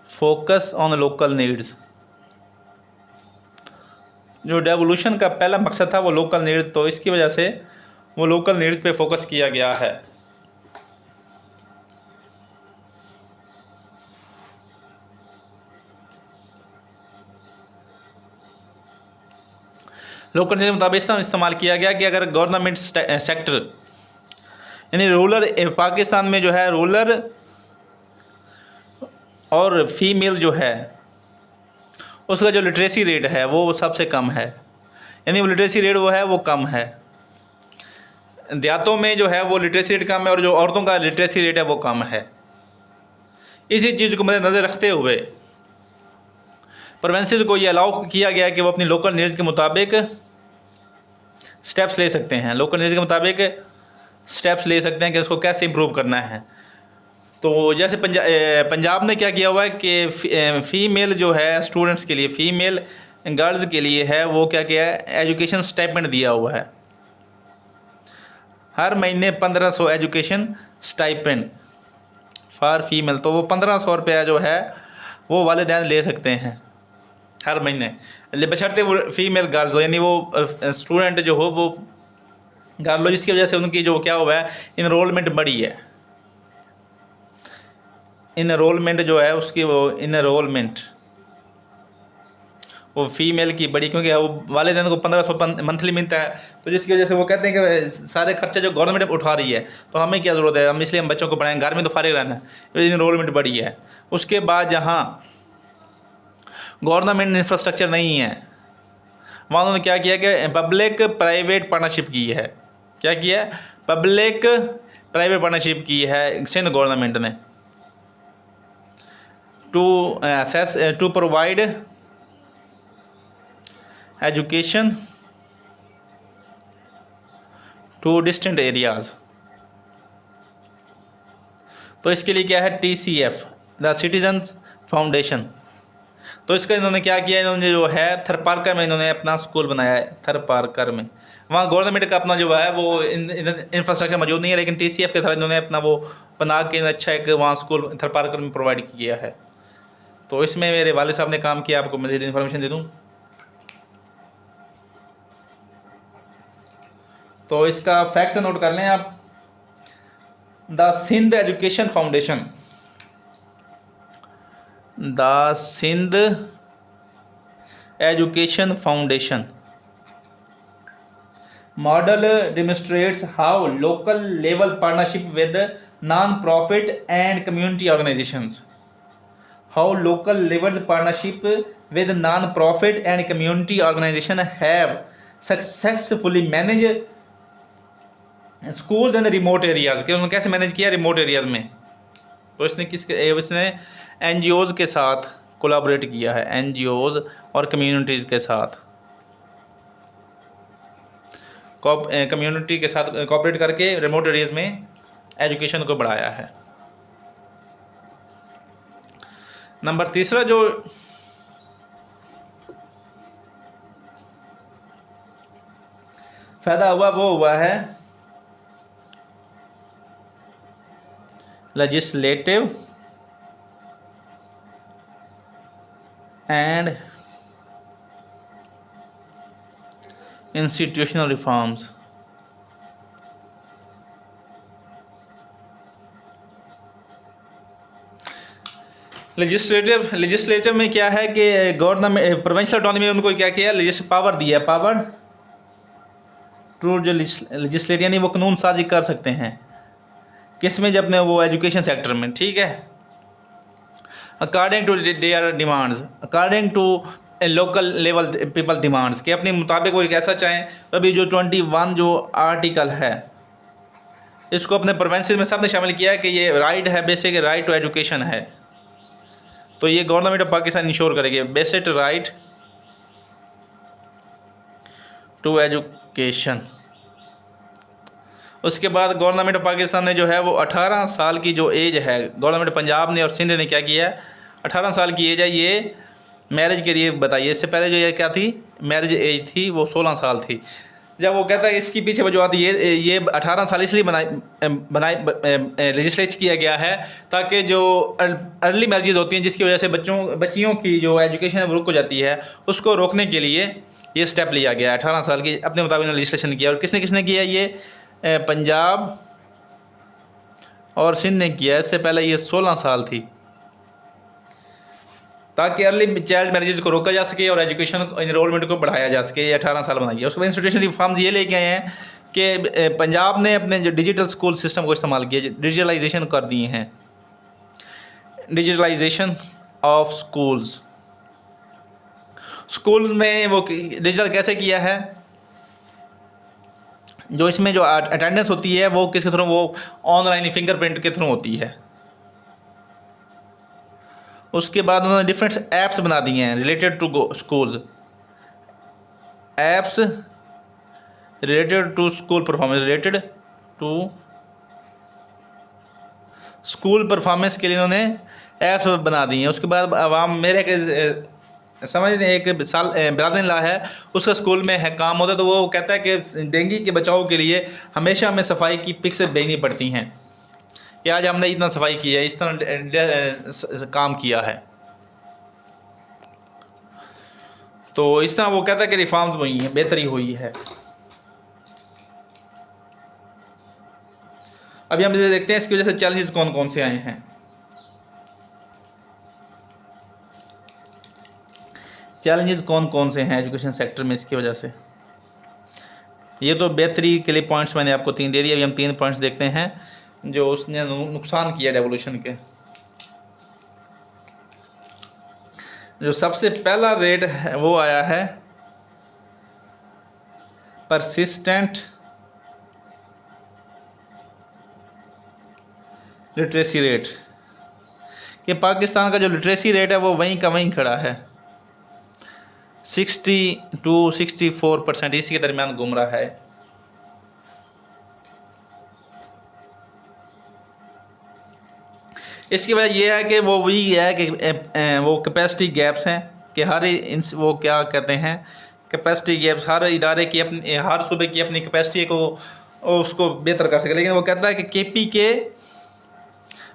focus on local needs. जो डेवोल्यूशन का पहला मकसद था वो लोकल नीड्स, तो इसकी वजह से वो लोकल नीड्स पे फोकस किया गया है। लोकल नीड्स के मुताबिक इस्तेमाल किया गया कि अगर गवर्नमेंट सेक्टर यानी रूरल पाकिस्तान में जो है रूरल और फीमेल जो है उसका जो लिटरेसी रेट है वो सबसे कम है, यानी वो लिटरेसी रेट वो है वो कम है। देहातों में जो है वो लिटरेसी रेट कम है और जो औरतों का लिटरेसी रेट है वो कम है। इसी चीज़ को मद्देनज़र रखते हुए प्रोविंसेस को ये अलाउ किया गया है कि वो अपनी लोकल नीड्स के मुताबिक स्टेप्स ले सकते हैं। लोकल नीड्स के मुताबिक स्टेप्स ले सकते हैं कि इसको कैसे इम्प्रूव करना है। तो जैसे पंजाब ने क्या किया हुआ है कि फ़ीमेल जो है स्टूडेंट्स के लिए, फ़ीमेल गर्ल्स के लिए है, वो क्या किया है, एजुकेशन स्टाइपेंड दिया हुआ है। हर महीने 1500 एजुकेशन स्टाइपेंड फॉर फीमेल। तो वो 1500 रुपया जो है वो वालिदैन ले सकते हैं हर महीने, बशर्ते वो फीमेल गर्ल्स हो, यानी वो स्टूडेंट जो हो वो गर्ल हो, जिसकी वजह से उनकी जो क्या हुआ है, इनरोलमेंट बढ़ी है। इनरोलमेंट जो है उसकी, वो इनरोलमेंट वो फीमेल की बड़ी, क्योंकि वो वालिदैन को 1500 मंथली मिलता है, तो जिसकी वजह से वो कहते हैं कि सारे खर्चे जो गवर्नमेंट उठा रही है तो हमें क्या ज़रूरत है, हम इसलिए हम बच्चों को पढ़ाएं, घर में तो फारिग रहना है, इनरोलमेंट बढ़ी है। उसके बाद जहाँ गवर्नमेंट इंफ्रास्ट्रक्चर नहीं है वहाँ उन्होंने क्या किया कि पब्लिक प्राइवेट पार्टनरशिप की है। क्या किया है, पब्लिक प्राइवेट पार्टनरशिप की है सिंध गवर्नमेंट ने, to provide education to distant areas. तो इसके लिए क्या है, TCF, द सिटीजन्स फाउंडेशन। तो इसका इन्होंने क्या किया, इन्होंने जो है थरपारकर में इन्होंने अपना स्कूल बनाया है। थरपारकर में वहाँ गवर्नमेंट का अपना जो है वो इंफ्रास्ट्रक्चर मौजूद नहीं है, लेकिन TCF के तहत इन्होंने अपना वो बना के अच्छा एक वहाँ स्कूल थरपारकर में प्रोवाइड किया है। तो इसमें मेरे वाले साहब ने काम किया, आपको मज़ीद इन्फॉर्मेशन दे दूँ तो इसका फैक्ट नोट कर लें आप। The Sindh education foundation, the Sindh education foundation model demonstrates how local level partnership with non profit and community organisations, how local level partnership with non-profit and community organization have successfully managed schools in the remote areas। कि उन्होंने कैसे मैनेज किया रिमोट एरियाज़ में। तो इसने NGOs के साथ कोलाबोरेट किया है, NGOs और कम्युनिटीज़ के साथ, कम्युनिटी के साथ कोऑपरेट करके रिमोट एरियाज़ में एजुकेशन को बढ़ाया है। नंबर तीसरा जो फ़ायदा हुआ वो हुआ है legislative and institutional reforms. Legislative में क्या है कि गवर्नमेंट प्रोविंशियल ऑटोनॉमी में उनको क्या किया, पावर दिया, पावर टू जो लेजिस्लेट, यानी वो कानून साजी कर सकते हैं किस में, जब अपने वो एजुकेशन सेक्टर में, ठीक है, according to their demands, according to local level people demands, के अपने मुताबिक वो कैसा चाहें। अभी जो 21 जो आर्टिकल है इसको अपने प्रोविंसेस में सबने शामिल किया है कि ये राइट है, बेसिक राइट टू एजुकेशन है। तो ये गवर्नमेंट ऑफ पाकिस्तान इंश्योर करेगी बेसिक राइट टू एजुकेशन। उसके बाद गवर्नमेंट ऑफ पाकिस्तान ने जो है वो 18 साल की जो एज है, गवर्नमेंट पंजाब ने और सिंध ने क्या किया है, 18 साल की एज है ये मैरिज के लिए बताइए। इससे पहले जो ये क्या थी, मैरिज एज थी वो 16 साल थी। जब वो कहता है इसकी पीछे वजूहत ये 18 साल इसलिए बनाए लेजिस्लेट किया गया है ताकि जो अर्ली मैरिजेज होती हैं जिसकी वजह से बच्चियों की जो एजुकेशन है वो रुक हो जाती है, उसको रोकने के लिए ये स्टेप लिया गया है। 18 साल की अपने मुताबिक लेजिस्लेशन किया। और किसने किसने किया, ये पंजाब और सिंध ने किया। इससे पहले ये 16 साल थी ताकि अर्ली चाइल्ड मैरिजेज को रोका जा सके और एजुकेशन इनरोलमेंट को बढ़ाया जा सके। ये 18 साल बनाई है। उसके बाद इंस्टीट्यूशनल रिफॉर्म्स ये लेके आए हैं कि पंजाब ने अपने जो डिजिटल स्कूल सिस्टम को इस्तेमाल किया, डिजिटलाइजेशन कर दिए हैं, डिजिटलाइजेशन ऑफ स्कूल्स। स्कूल में वो डिजिटल कैसे किया है, जो इसमें जो अटेंडेंस होती है वो किसके थ्रू, वो ऑनलाइन फिंगरप्रिंट के थ्रू होती है। उसके बाद उन्होंने डिफरेंट ऐप्स बना दिए हैं related to schools, apps related to school performance, related to school performance के लिए इन्होंने ऐप्स बना दी हैं। उसके बाद आवाम मेरे के समझ लें एक साल बिरादन ला है, उसका स्कूल में है काम होता है, तो वो कहता है कि डेंगू के बचाव के लिए हमेशा हमें सफाई की पिक्स भेजनी पड़ती हैं कि आज हमने इतना सफाई की है, इस तरह काम किया है। तो इस तरह वो कहता है कि रिफॉर्म्स हुई हैं, बेहतरी हुई है। अभी हम इसे देखते हैं इसकी वजह से चैलेंजेस कौन कौन से आए हैं। चैलेंजेस कौन कौन से हैं एजुकेशन सेक्टर में इसकी वजह से। ये तो बेहतरी के लिए पॉइंट्स मैंने आपको 3 दे दिए। अभी हम 3 पॉइंट्स देखते हैं जो उसने नुकसान किया डेवोल्यूशन के। जो सबसे पहला रेट है वो आया है परसिस्टेंट लिटरेसी रेट, कि पाकिस्तान का जो लिटरेसी रेट है वो वहीं का वहीं खड़ा है, 60 to 64% इसी के दरमियान घूम रहा है। इसकी वजह यह है कि वो वही है कि वो कैपेसिटी गैप्स हैं कि वो क्या कहते हैं कैपेसिटी गैप्स, हर इदारे की अपनी, हर सूबे की अपनी कैपेसिटी को उसको बेहतर कर सके। लेकिन वो कहता है कि KP के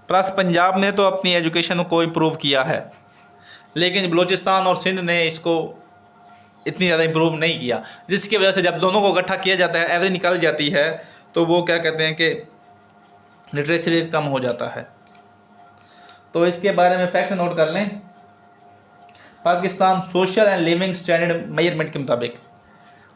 प्लस पंजाब ने तो अपनी एजुकेशन को इम्प्रूव किया है, लेकिन बलूचिस्तान और सिंध ने इसको इतनी ज़्यादा इम्प्रूव नहीं किया, जिसकी वजह से जब दोनों को इकट्ठा किया जाता है, एवरेज निकाल जाती है, तो वो क्या कहते हैं कि लिटरेसी रेट कम हो जाता है। तो इसके बारे में फैक्ट नोट कर लें। Pakistan social and living standard measurement के मुताबिक,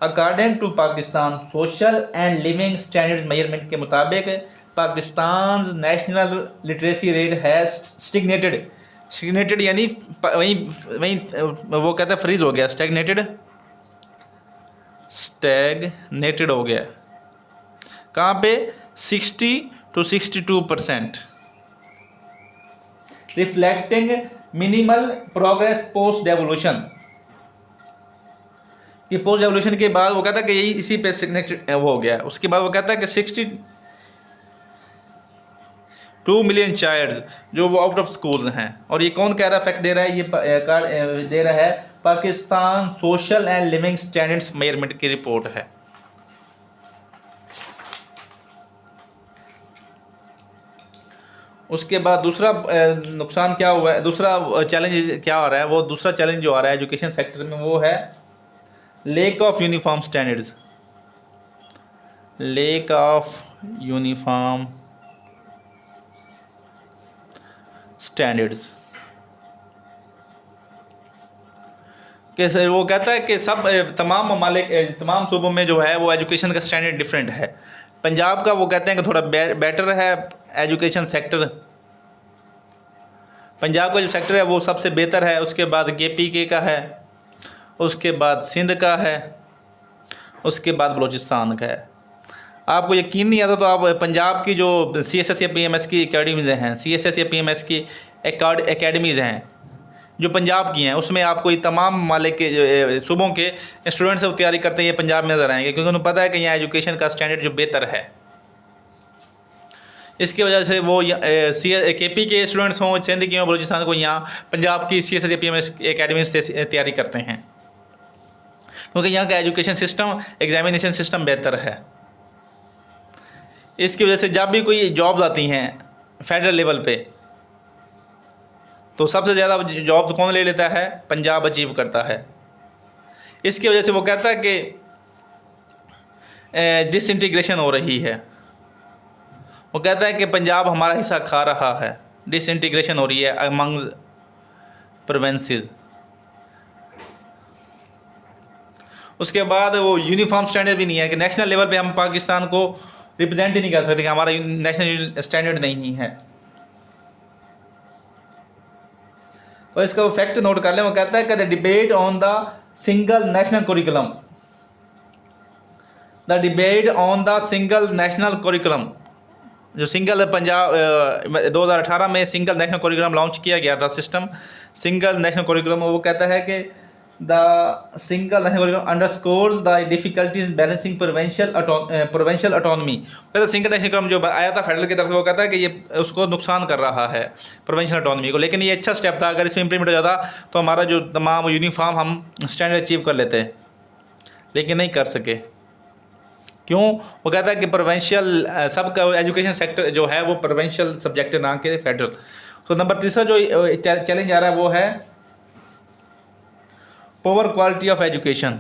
according to Pakistan social and living standard measurement के मुताबिक पाकिस्तान नेशनल लिटरेसी रेट है स्टैग्नेटेड यानी वहीं वो कहते हैं फ्रीज हो गया, स्टैग्नेटेड हो गया। कहाँ पे? 60 to 62%, reflecting minimal progress post devolution, कि पोस्ट डेवोल्यूशन के बाद वो कहता है कि यही इसी पे स्टैग्नेटेड वो हो गया। उसके बाद वो कहता है कि 62 मिलियन चाइल्ड्स जो वो आउट ऑफ स्कूल हैं। और ये कौन कह रहा है, फैक्ट दे रहा है, ये दे रहा है Pakistan social and living standards measurement की रिपोर्ट है। उसके बाद दूसरा नुकसान क्या हुआ है, दूसरा चैलेंज क्या आ रहा है, वो दूसरा चैलेंज जो आ रहा है एजुकेशन सेक्टर में वो है lake of uniform standards, lake of uniform standards. कैसे? वो कहता है कि सब तमाम ममालिक तमाम सूबों में जो है वो एजुकेशन का स्टैंडर्ड डिफरेंट है। पंजाब का वो कहते हैं कि थोड़ा बेटर है एजुकेशन सेक्टर, पंजाब का जो सेक्टर है वो सबसे बेहतर है। उसके बाद KPK का है, उसके बाद सिंध का है, उसके बाद बलूचिस्तान का है। आपको यकीन नहीं आता तो आप पंजाब की जो CSS या PMS की एकेडमीज़ हैं, CSS या PMS की एकेडमीज़ हैं जो पंजाब की हैं, उसमें आपको ये तमाम मालिक के सूबों के स्टूडेंट्स से तैयारी करते हैं, ये पंजाब में नज़र आएंगे, क्योंकि उन्हें पता है कि यहाँ एजुकेशन का स्टैंडर्ड जो बेहतर है। इसकी वजह से वो KP के स्टूडेंट्स हों, सिंध के हों, बलूचिस्तान को, यहाँ पंजाब की CSS या PMS एकेडमी से तैयारी करते हैं, क्योंकि यहाँ का एजुकेशन सिस्टम, एग्जामिनेशन सिस्टम बेहतर है। इसकी वजह से जब भी कोई जॉब्स आती हैं फेडरल लेवल पे, तो सबसे ज़्यादा जॉब्स कौन ले लेता है? पंजाब अचीव करता है। इसकी वजह से वो कहता है कि डिसइंटीग्रेशन हो रही है। वो कहता है कि पंजाब हमारा हिस्सा खा रहा है, डिसइंटीग्रेशन हो रही है अमंग प्रोविंसेस। उसके बाद वो यूनिफॉर्म स्टैंडर्ड भी नहीं है, कि नेशनल लेवल पे हम पाकिस्तान को रिप्रेजेंट ही नहीं कर सकते कि हमारा नेशनल स्टैंडर्ड नहीं है। तो इसका वो फैक्ट नोट कर लें। वो कहता है कि the debate on the single national curriculum, the debate on the single national curriculum, जो सिंगल पंजाब 2018 में सिंगल नेशनल करिकुलम लॉन्च किया गया था, सिस्टम सिंगल नेशनल करिकुलम, वो कहता है कि the single underscores the difficulties balancing provincial autonomy. पहले सिंगल नेशनल करिकुलम जो आया था फेडरल की तरफ से, वो कहता है कि ये उसको नुकसान कर रहा है प्रोवेंशियल ऑटोनॉमी को, लेकिन ये अच्छा स्टेप था। अगर इसमें इंप्लीमेंट हो जाता तो हमारा जो तमाम यूनिफॉर्म हम स्टैंडर्ड अचीव कर लेते, लेकिन नहीं कर सके। क्यों? वो कहता है कि प्रोवेंशियल सबका एजुकेशन सेक्टर जो है वो प्रोवेंशियल सब्जेक्ट ना के फेडरल। तो नंबर तीसरा जो चैलेंज आ रहा है वो है poor quality of education.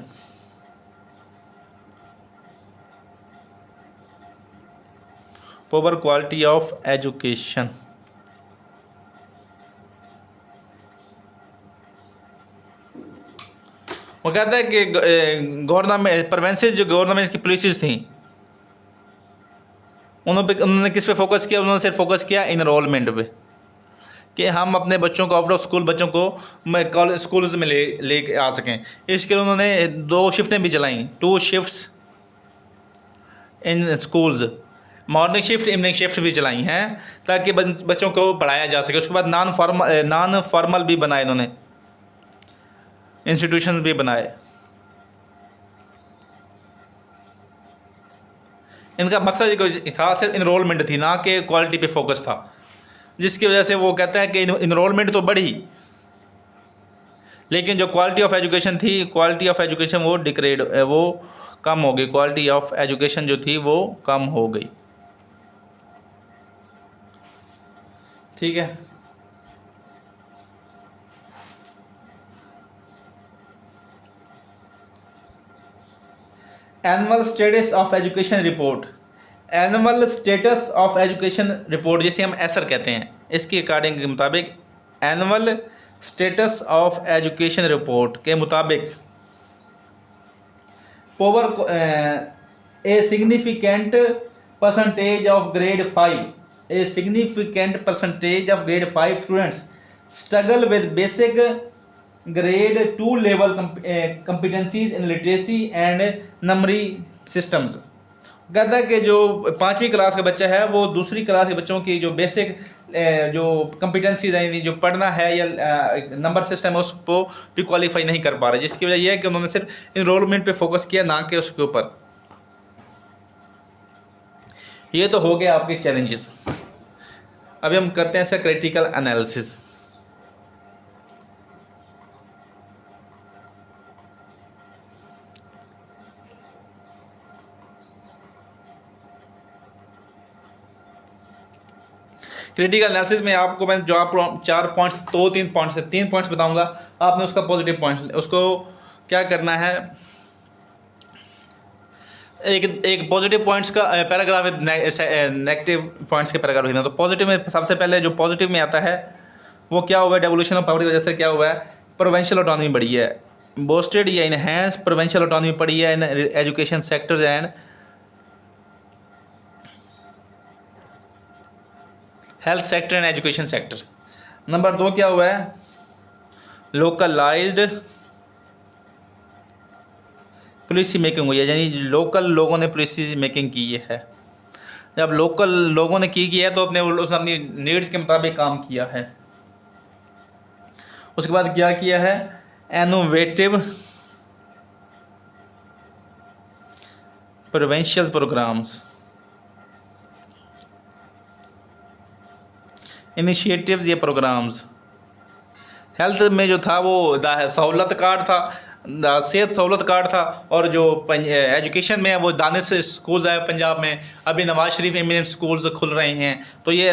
Poor quality of education, वो कहता है कि गवर्नमेंट प्रोवेंसेस जो गवर्नमेंट की पॉलिसीज थी उन्होंने किस पे फोकस किया? उन्होंने सिर्फ फोकस किया इनरोलमेंट पे, कि हम अपने बच्चों को आउट ऑफ स्कूल बच्चों को कॉलेज स्कूल्स में ले आ सकें। इसके लिए उन्होंने 2 शिफ्टें भी चलाई, 2 शिफ्ट्स इन schools, morning shift evening shift भी चलाई हैं, ताकि बच्चों को पढ़ाया जा सके। उसके बाद नॉन फॉर्मल भी बनाए इन्होंने, इंस्टीट्यूशन भी बनाए। इनका मकसद कोई था, सिर्फ इनरोलमेंट थी, ना कि क्वालिटी पे फोकस था, जिसकी वजह से वो कहता है कि इनरोलमेंट तो बढ़ी, लेकिन जो क्वालिटी ऑफ एजुकेशन थी, क्वालिटी ऑफ एजुकेशन वो डिग्रेड, वो कम हो गई। क्वालिटी ऑफ एजुकेशन जो थी वो कम हो गई। ठीक है। Annual status of education report, annual status of education report जिसे हम एसर कहते हैं, इसके अकॉर्डिंग के मुताबिक annual status of education report के मुताबिक power a significant percentage of grade 5, a significant percentage of grade 5 students struggle with basic grade 2 level competencies in literacy and नंबरी सिस्टम्स। कहता है कि जो 5वीं क्लास का बच्चा है वो दूसरी क्लास के बच्चों की जो बेसिक जो कम्पिटेंसीज हैं, जो पढ़ना है या नंबर सिस्टम है, उसको भी क्वालिफाई नहीं कर पा रहे, जिसकी वजह यह है कि उन्होंने सिर्फ इनरोलमेंट पे फोकस किया, ना कि उसके ऊपर। ये तो हो गया आपके चैलेंजेस। अभी हम करते हैं इसका क्रिटिकल एनालिसिस। क्रिटिकल एनालिसिस में आपको मैं जो आप 4 पॉइंट्स, 2-3 पॉइंट्स है, 3 पॉइंट्स बताऊंगा, आपने उसका पॉजिटिव पॉइंट्स, उसको क्या करना है, एक पॉजिटिव पॉइंट्स का पैराग्राफ है, नेगेटिव पॉइंट्स के पैराग्राफ लिखना। तो पॉजिटिव में सबसे पहले जो पॉजिटिव में आता है वो क्या हुआ है, डेवोल्यूशन ऑफ पावर की वजह से क्या हुआ है, प्रोवेंशियल ऑटोनॉमी बढ़ी है, बोस्टेड या इनहेंस प्रोवेंशियल ऑटोनॉमी बढ़ी है in education sectors and health sector and education sector. Number 2 क्या हुआ है, लोकलाइज्ड पॉलिसी मेकिंग हुई है, यानी लोकल लोगों ने पॉलिसी मेकिंग की है। जब लोकल लोगों ने की है तो अपनी नीड्स के मुताबिक काम किया है। उसके बाद क्या किया है, इनोवेटिव प्रोवेंशियल प्रोग्राम्स, इनिशिएटिव्स या प्रोग्राम्स। हेल्थ में जो था वो सहूलत कार्ड था, सेहत सहूलत कार्ड था, और जो एजुकेशन में है वो दानिश स्कूल्स है पंजाब में, अभी नवाज शरीफ एमिनेंट स्कूल्स खुल रहे हैं, तो ये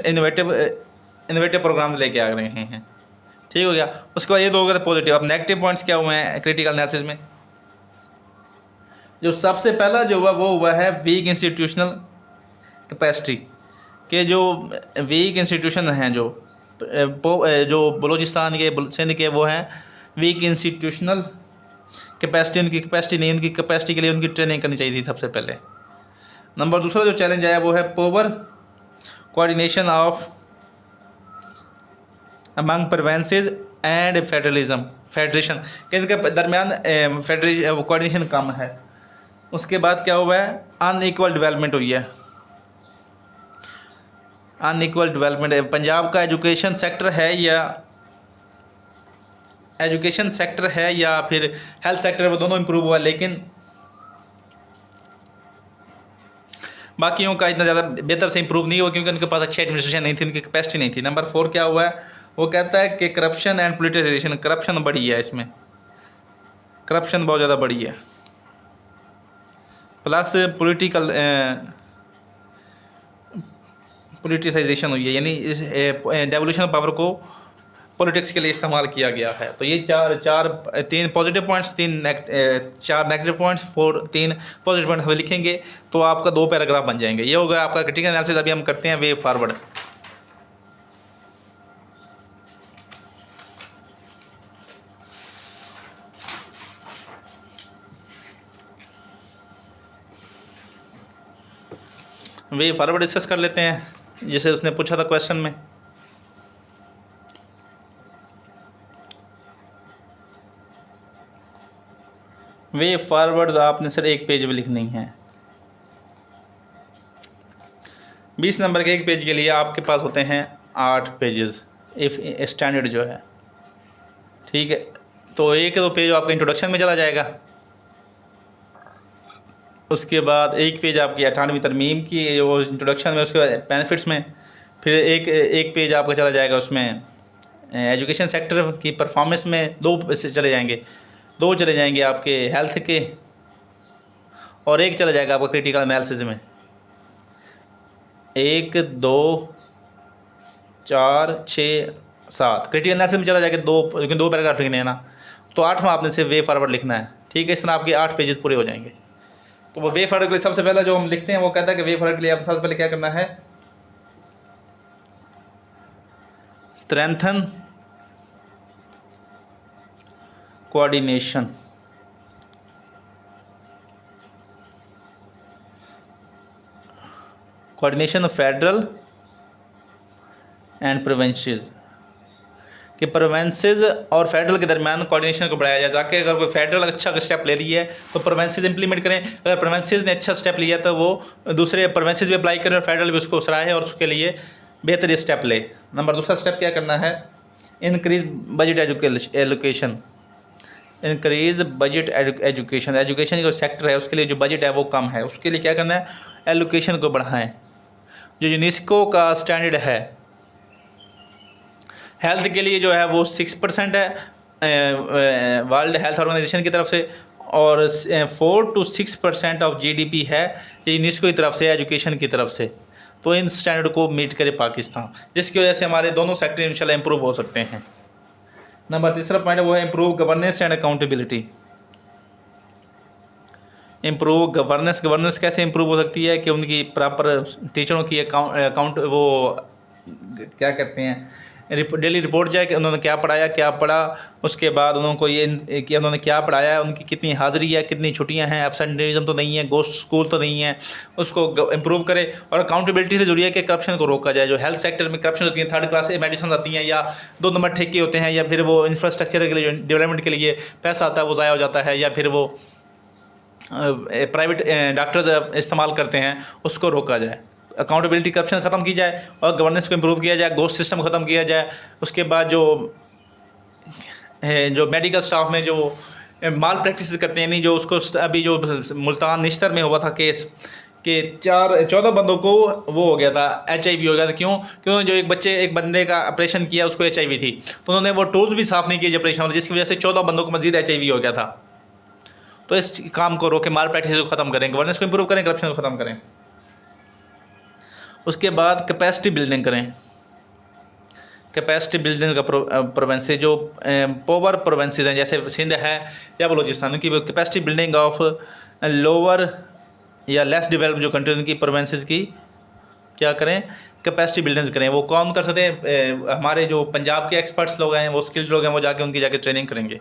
इनोवेटिव प्रोग्राम लेके आ रहे हैं। ठीक हो गया। उसके बाद ये 2 हो गए पॉजिटिव। अब नेगेटिव पॉइंट्स क्या हुए हैं क्रिटिकल एनालिसिस में? जो सबसे पहला जो हुआ वो हुआ है वीक इंस्टीट्यूशनल कैपेसिटी, के जो वीक इंस्टीट्यूशन हैं जो बलूचिस्तान के सिंध के, वो हैं वीक इंस्टीट्यूशनल कैपेसिटी। उनकी कैपेसिटी नहीं, उनकी कैपेसिटी के लिए उनकी ट्रेनिंग करनी चाहिए थी सबसे पहले। नंबर दूसरा जो चैलेंज आया वो है poor coordination of among provinces and federation, कि इनके दरमियान कोऑर्डिनेशन कम है। उसके बाद क्या हुआ है, अनइक्वल डेवलपमेंट हुई है, अनइक्वल डेवलपमेंट। पंजाब का एजुकेशन सेक्टर है या एजुकेशन सेक्टर है या फिर हेल्थ सेक्टर है, वो दोनों इम्प्रूव हुआ, लेकिन बाकियों का इतना ज़्यादा बेहतर से इम्प्रूव नहीं हुआ क्योंकि उनके पास अच्छी एडमिनिस्ट्रेशन नहीं थी, उनकी कैपेसिटी नहीं थी। नंबर 4 क्या हुआ है, वो कहता है कि करप्शन एंड पोलिटिसाइजेशन, करप्शन बढ़ी है, इसमें करप्शन बहुत ज़्यादा बढ़ी है, प्लस पोलिटिसाइजेशन हुई है, यानी इस डेवोल्यूशन ऑफ पावर को पॉलिटिक्स के लिए इस्तेमाल किया गया है। तो ये तीन पॉजिटिव पॉइंट्स, चार नेगेटिव पॉइंट्स, 3 पॉजिटिव पॉइंट्स हमें लिखेंगे तो आपका 2 पैराग्राफ बन जाएंगे। ये होगा आपका क्रिटिकल एनालिसिस। अभी हम करते हैं way forward. Way forward discuss कर लेते हैं, जैसे उसने पूछा था क्वेश्चन में। वे फॉरवर्ड आपने सर एक पेज में लिखनी है। 20 नंबर के एक पेज के लिए आपके पास होते हैं 8 पेजेस इफ स्टैंडर्ड जो है, ठीक है। तो एक 2 पेज आपका इंट्रोडक्शन में चला जाएगा, उसके बाद एक पेज आपकी 18वीं तरमीम की वो इंट्रोडक्शन में, उसके बाद बेनिफिट्स में, फिर एक पेज आपका चला जाएगा उसमें एजुकेशन सेक्टर की परफॉर्मेंस में, 2 से चले जाएंगे, 2 चले जाएंगे आपके हेल्थ के, और एक चला जाएगा आपका क्रिटिकल एनालिसिस में। 1 2 4 6 7 क्रिटिकल एनालिसिस में चला जाएगा 2, लेकिन 2 पैराग्राफ लिखने हैं ना, तो 8वां आपने से वे फॉरवर्ड लिखना है, ठीक है। इस तरह आपके 8 पेजेस पूरे हो जाएंगे। तो वो वे फॉरवर्ड के लिए सबसे पहला जो हम लिखते हैं वो कहता है कि वे फॉरवर्ड के लिए आप सबसे पहले क्या करना है, strengthen coordination, of federal and provinces, कि प्रोविंसेस और फेडरल के दरमियान कोऑर्डिनेशन को बढ़ाया जाए, ताकि अगर कोई फेडरल अच्छा स्टेप ले रही है तो प्रोविंसेस इंप्लीमेंट करें, अगर प्रोविंसेस ने अच्छा स्टेप लिया तो वो दूसरे प्रोविंसेस भी अप्लाई करें और फेडरल भी उसको सराहे और उसके लिए बेहतर स्टेप ले। नंबर 2 स्टेप क्या करना है, increase budget allocation, increase budget education, education जो सेक्टर है उसके लिए जो बजट है वो कम है, उसके लिए क्या करना है, एलोकेशन को बढ़ाएं। जो यूनेस्को का स्टैंडर्ड है हेल्थ के लिए जो है वो 6% है वर्ल्ड हेल्थ ऑर्गेनाइजेशन की तरफ से, और 4 to 6% ऑफ GDP है यूनेस्को की तरफ से एजुकेशन की तरफ से। तो इन स्टैंडर्ड को मीट करे पाकिस्तान, जिसकी वजह से हमारे दोनों सेक्टर इंशाल्लाह इंप्रूव हो सकते हैं। नंबर 3 पॉइंट वो है improve governance and accountability. Improve governance कैसे इम्प्रूव हो सकती है कि उनकी प्रॉपर टीचरों की अकाउंट वो क्या करते हैं, डेली रिपोर्ट जाए कि उन्होंने क्या पढ़ाया, क्या पढ़ा, उसके बाद उनको ये कि उन्होंने क्या पढ़ाया, उनकी कितनी हाज़िरी है, कितनी छुट्टियां हैं, एब्सेंटेरिज्म तो नहीं है, गोस्ट स्कूल तो नहीं है, उसको इम्प्रूव करे। और अकाउंटेबिलिटी से जुड़ी है कि करप्शन को रोका जाए। जो हेल्थ सेक्टर में करप्शन होती है, 3rd क्लास मेडिसिन आती हैं या 2 नंबर ठेके होते हैं, या फिर वो इंफ्रास्ट्रक्चर के लिए डेवलपमेंट के लिए पैसा आता है वो ज़ाया हो जाता है, या फिर वो प्राइवेट डॉक्टर्स इस्तेमाल करते हैं, उसको रोका जाए। अकाउंटेबिलिटी करप्शन ख़त्म की जाए और गवर्नेंस को इम्प्रूव किया जाए, गोस्ट सिस्टम ख़त्म किया जाए। उसके बाद जो मेडिकल स्टाफ में जो माल प्रैक्टिस करते हैं, नहीं जो उसको अभी जो मुल्तान निश्तर में हुआ था केस कि 14 बंदों को वो हो गया था, HIV हो गया था। क्यों जो एक बंदे का ऑपरेशन किया उसको HIV थी, तो उन्होंने वो टूल्स भी साफ़ नहीं किए जो ऑपरेशन, जिसकी वजह से 14 बंदों को मजीद HIV हो गया था। तो इस काम को रोके, माल प्रैक्टिस को ख़त्म करें, गवर्नेंस को इम्प्रूव करें, करप्शन को ख़त्म करें। उसके बाद कैपेसिटी बिल्डिंग करें। कैपेसिटी बिल्डिंग का प्रोवेंसेस जो पोवर प्रोवेंसेस हैं जैसे सिंध है या बलोचिस्तान की, कैपेसिटी बिल्डिंग ऑफ लोअर या लेस डेवलप्ड जो कंट्री उनकी प्रोवेंसेस की क्या करें, कैपेसिटी बिल्डिंग करें। वो कौन कर सकते हैं, हमारे जो पंजाब के एक्सपर्ट्स लोग हैं, वो स्किल्ड लोग हैं, वो उनकी जाके ट्रेनिंग करेंगे।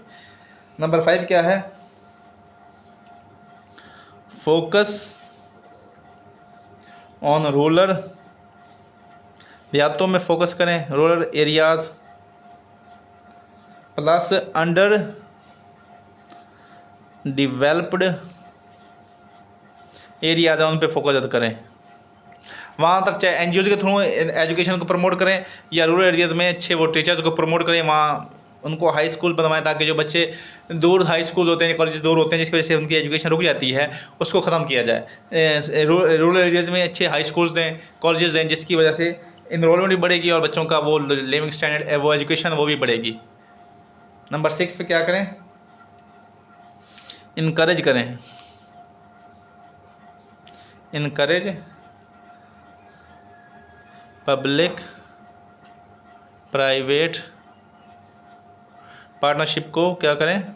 नंबर 5 क्या है, फोकस ऑन रूरल, देहातों में फोकस करें, rural areas, plus under developed areas हैं उन पे फोकस करें। वहाँ तक चाहे NGOs के थ्रू एजुकेशन को प्रमोट करें या रूरल एरियाज़ में अच्छे वो टीचर्स को प्रमोट करें, वहाँ उनको हाई स्कूल बनवाएं ताकि जो बच्चे दूर हाई स्कूल होते हैं, कॉलेज दूर होते हैं, जिसकी वजह से उनकी एजुकेशन रुक जाती है, उसको ख़त्म किया जाए। रूरल एरियाज़ में अच्छे हाई स्कूल्स दें, कॉलेजेस दें, जिसकी वजह से इनरोलमेंट भी बढ़ेगी और बच्चों का वो लिविंग स्टैंडर्ड, वो एजुकेशन वो भी बढ़ेगी। नंबर 6 पे क्या करें? इनकरेज करें, इनकरेज पब्लिक प्राइवेट पार्टनरशिप को क्या करें?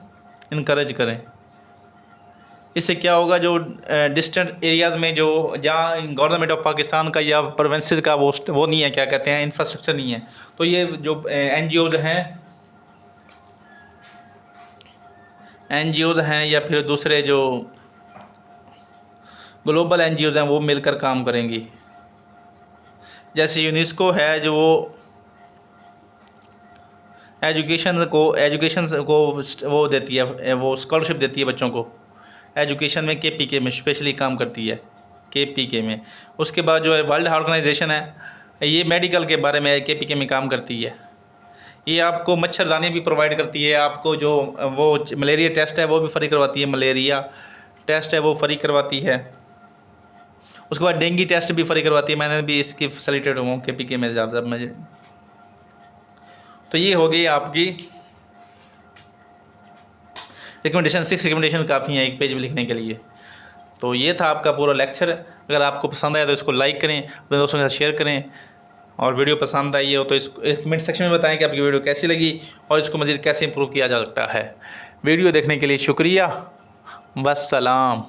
इनकरेज करें। इससे क्या होगा, जो डिस्टेंट एरियाज़ में जो जहाँ गवर्नमेंट ऑफ पाकिस्तान का या प्रोविंसेस का वो नहीं है, क्या कहते हैं, इंफ्रास्ट्रक्चर नहीं है, तो ये जो एनजीओज़ हैं या फिर दूसरे जो ग्लोबल एनजीओज़ हैं वो मिलकर काम करेंगी। जैसे यूनेस्को है जो वो एजुकेशन को वो देती है, वो स्कॉलरशिप देती है बच्चों को एजुकेशन में, KPK में स्पेशली काम करती है, KPK में। उसके बाद जो है वर्ल्ड ऑर्गेनाइजेशन है, ये मेडिकल के बारे में KPK में काम करती है। ये आपको मच्छरदानी भी प्रोवाइड करती है, आपको जो वो मलेरिया टेस्ट है वो भी फ्री करवाती है, मलेरिया टेस्ट है वो फ्री करवाती है। उसके बाद डेंगू टेस्ट भी फ्री करवाती है। मैंने भी इसकी फैसिलिटेट हूँ KPK में ज़्यादा मुझे। तो ये हो गई आपकी रिकमेंडेशन। 6 रिकमेंडेशन काफ़ी हैं एक पेज में लिखने के लिए। तो ये था आपका पूरा लेक्चर। अगर आपको पसंद आया तो इसको लाइक करें, अपने दोस्तों के साथ शेयर करें, और वीडियो पसंद आई हो तो इसको कमेंट सेक्शन में बताएं कि आपकी वीडियो कैसी लगी और इसको मज़ीद कैसे इंप्रूव किया जा सकता है। वीडियो देखने के लिए शुक्रिया। वस्सलाम।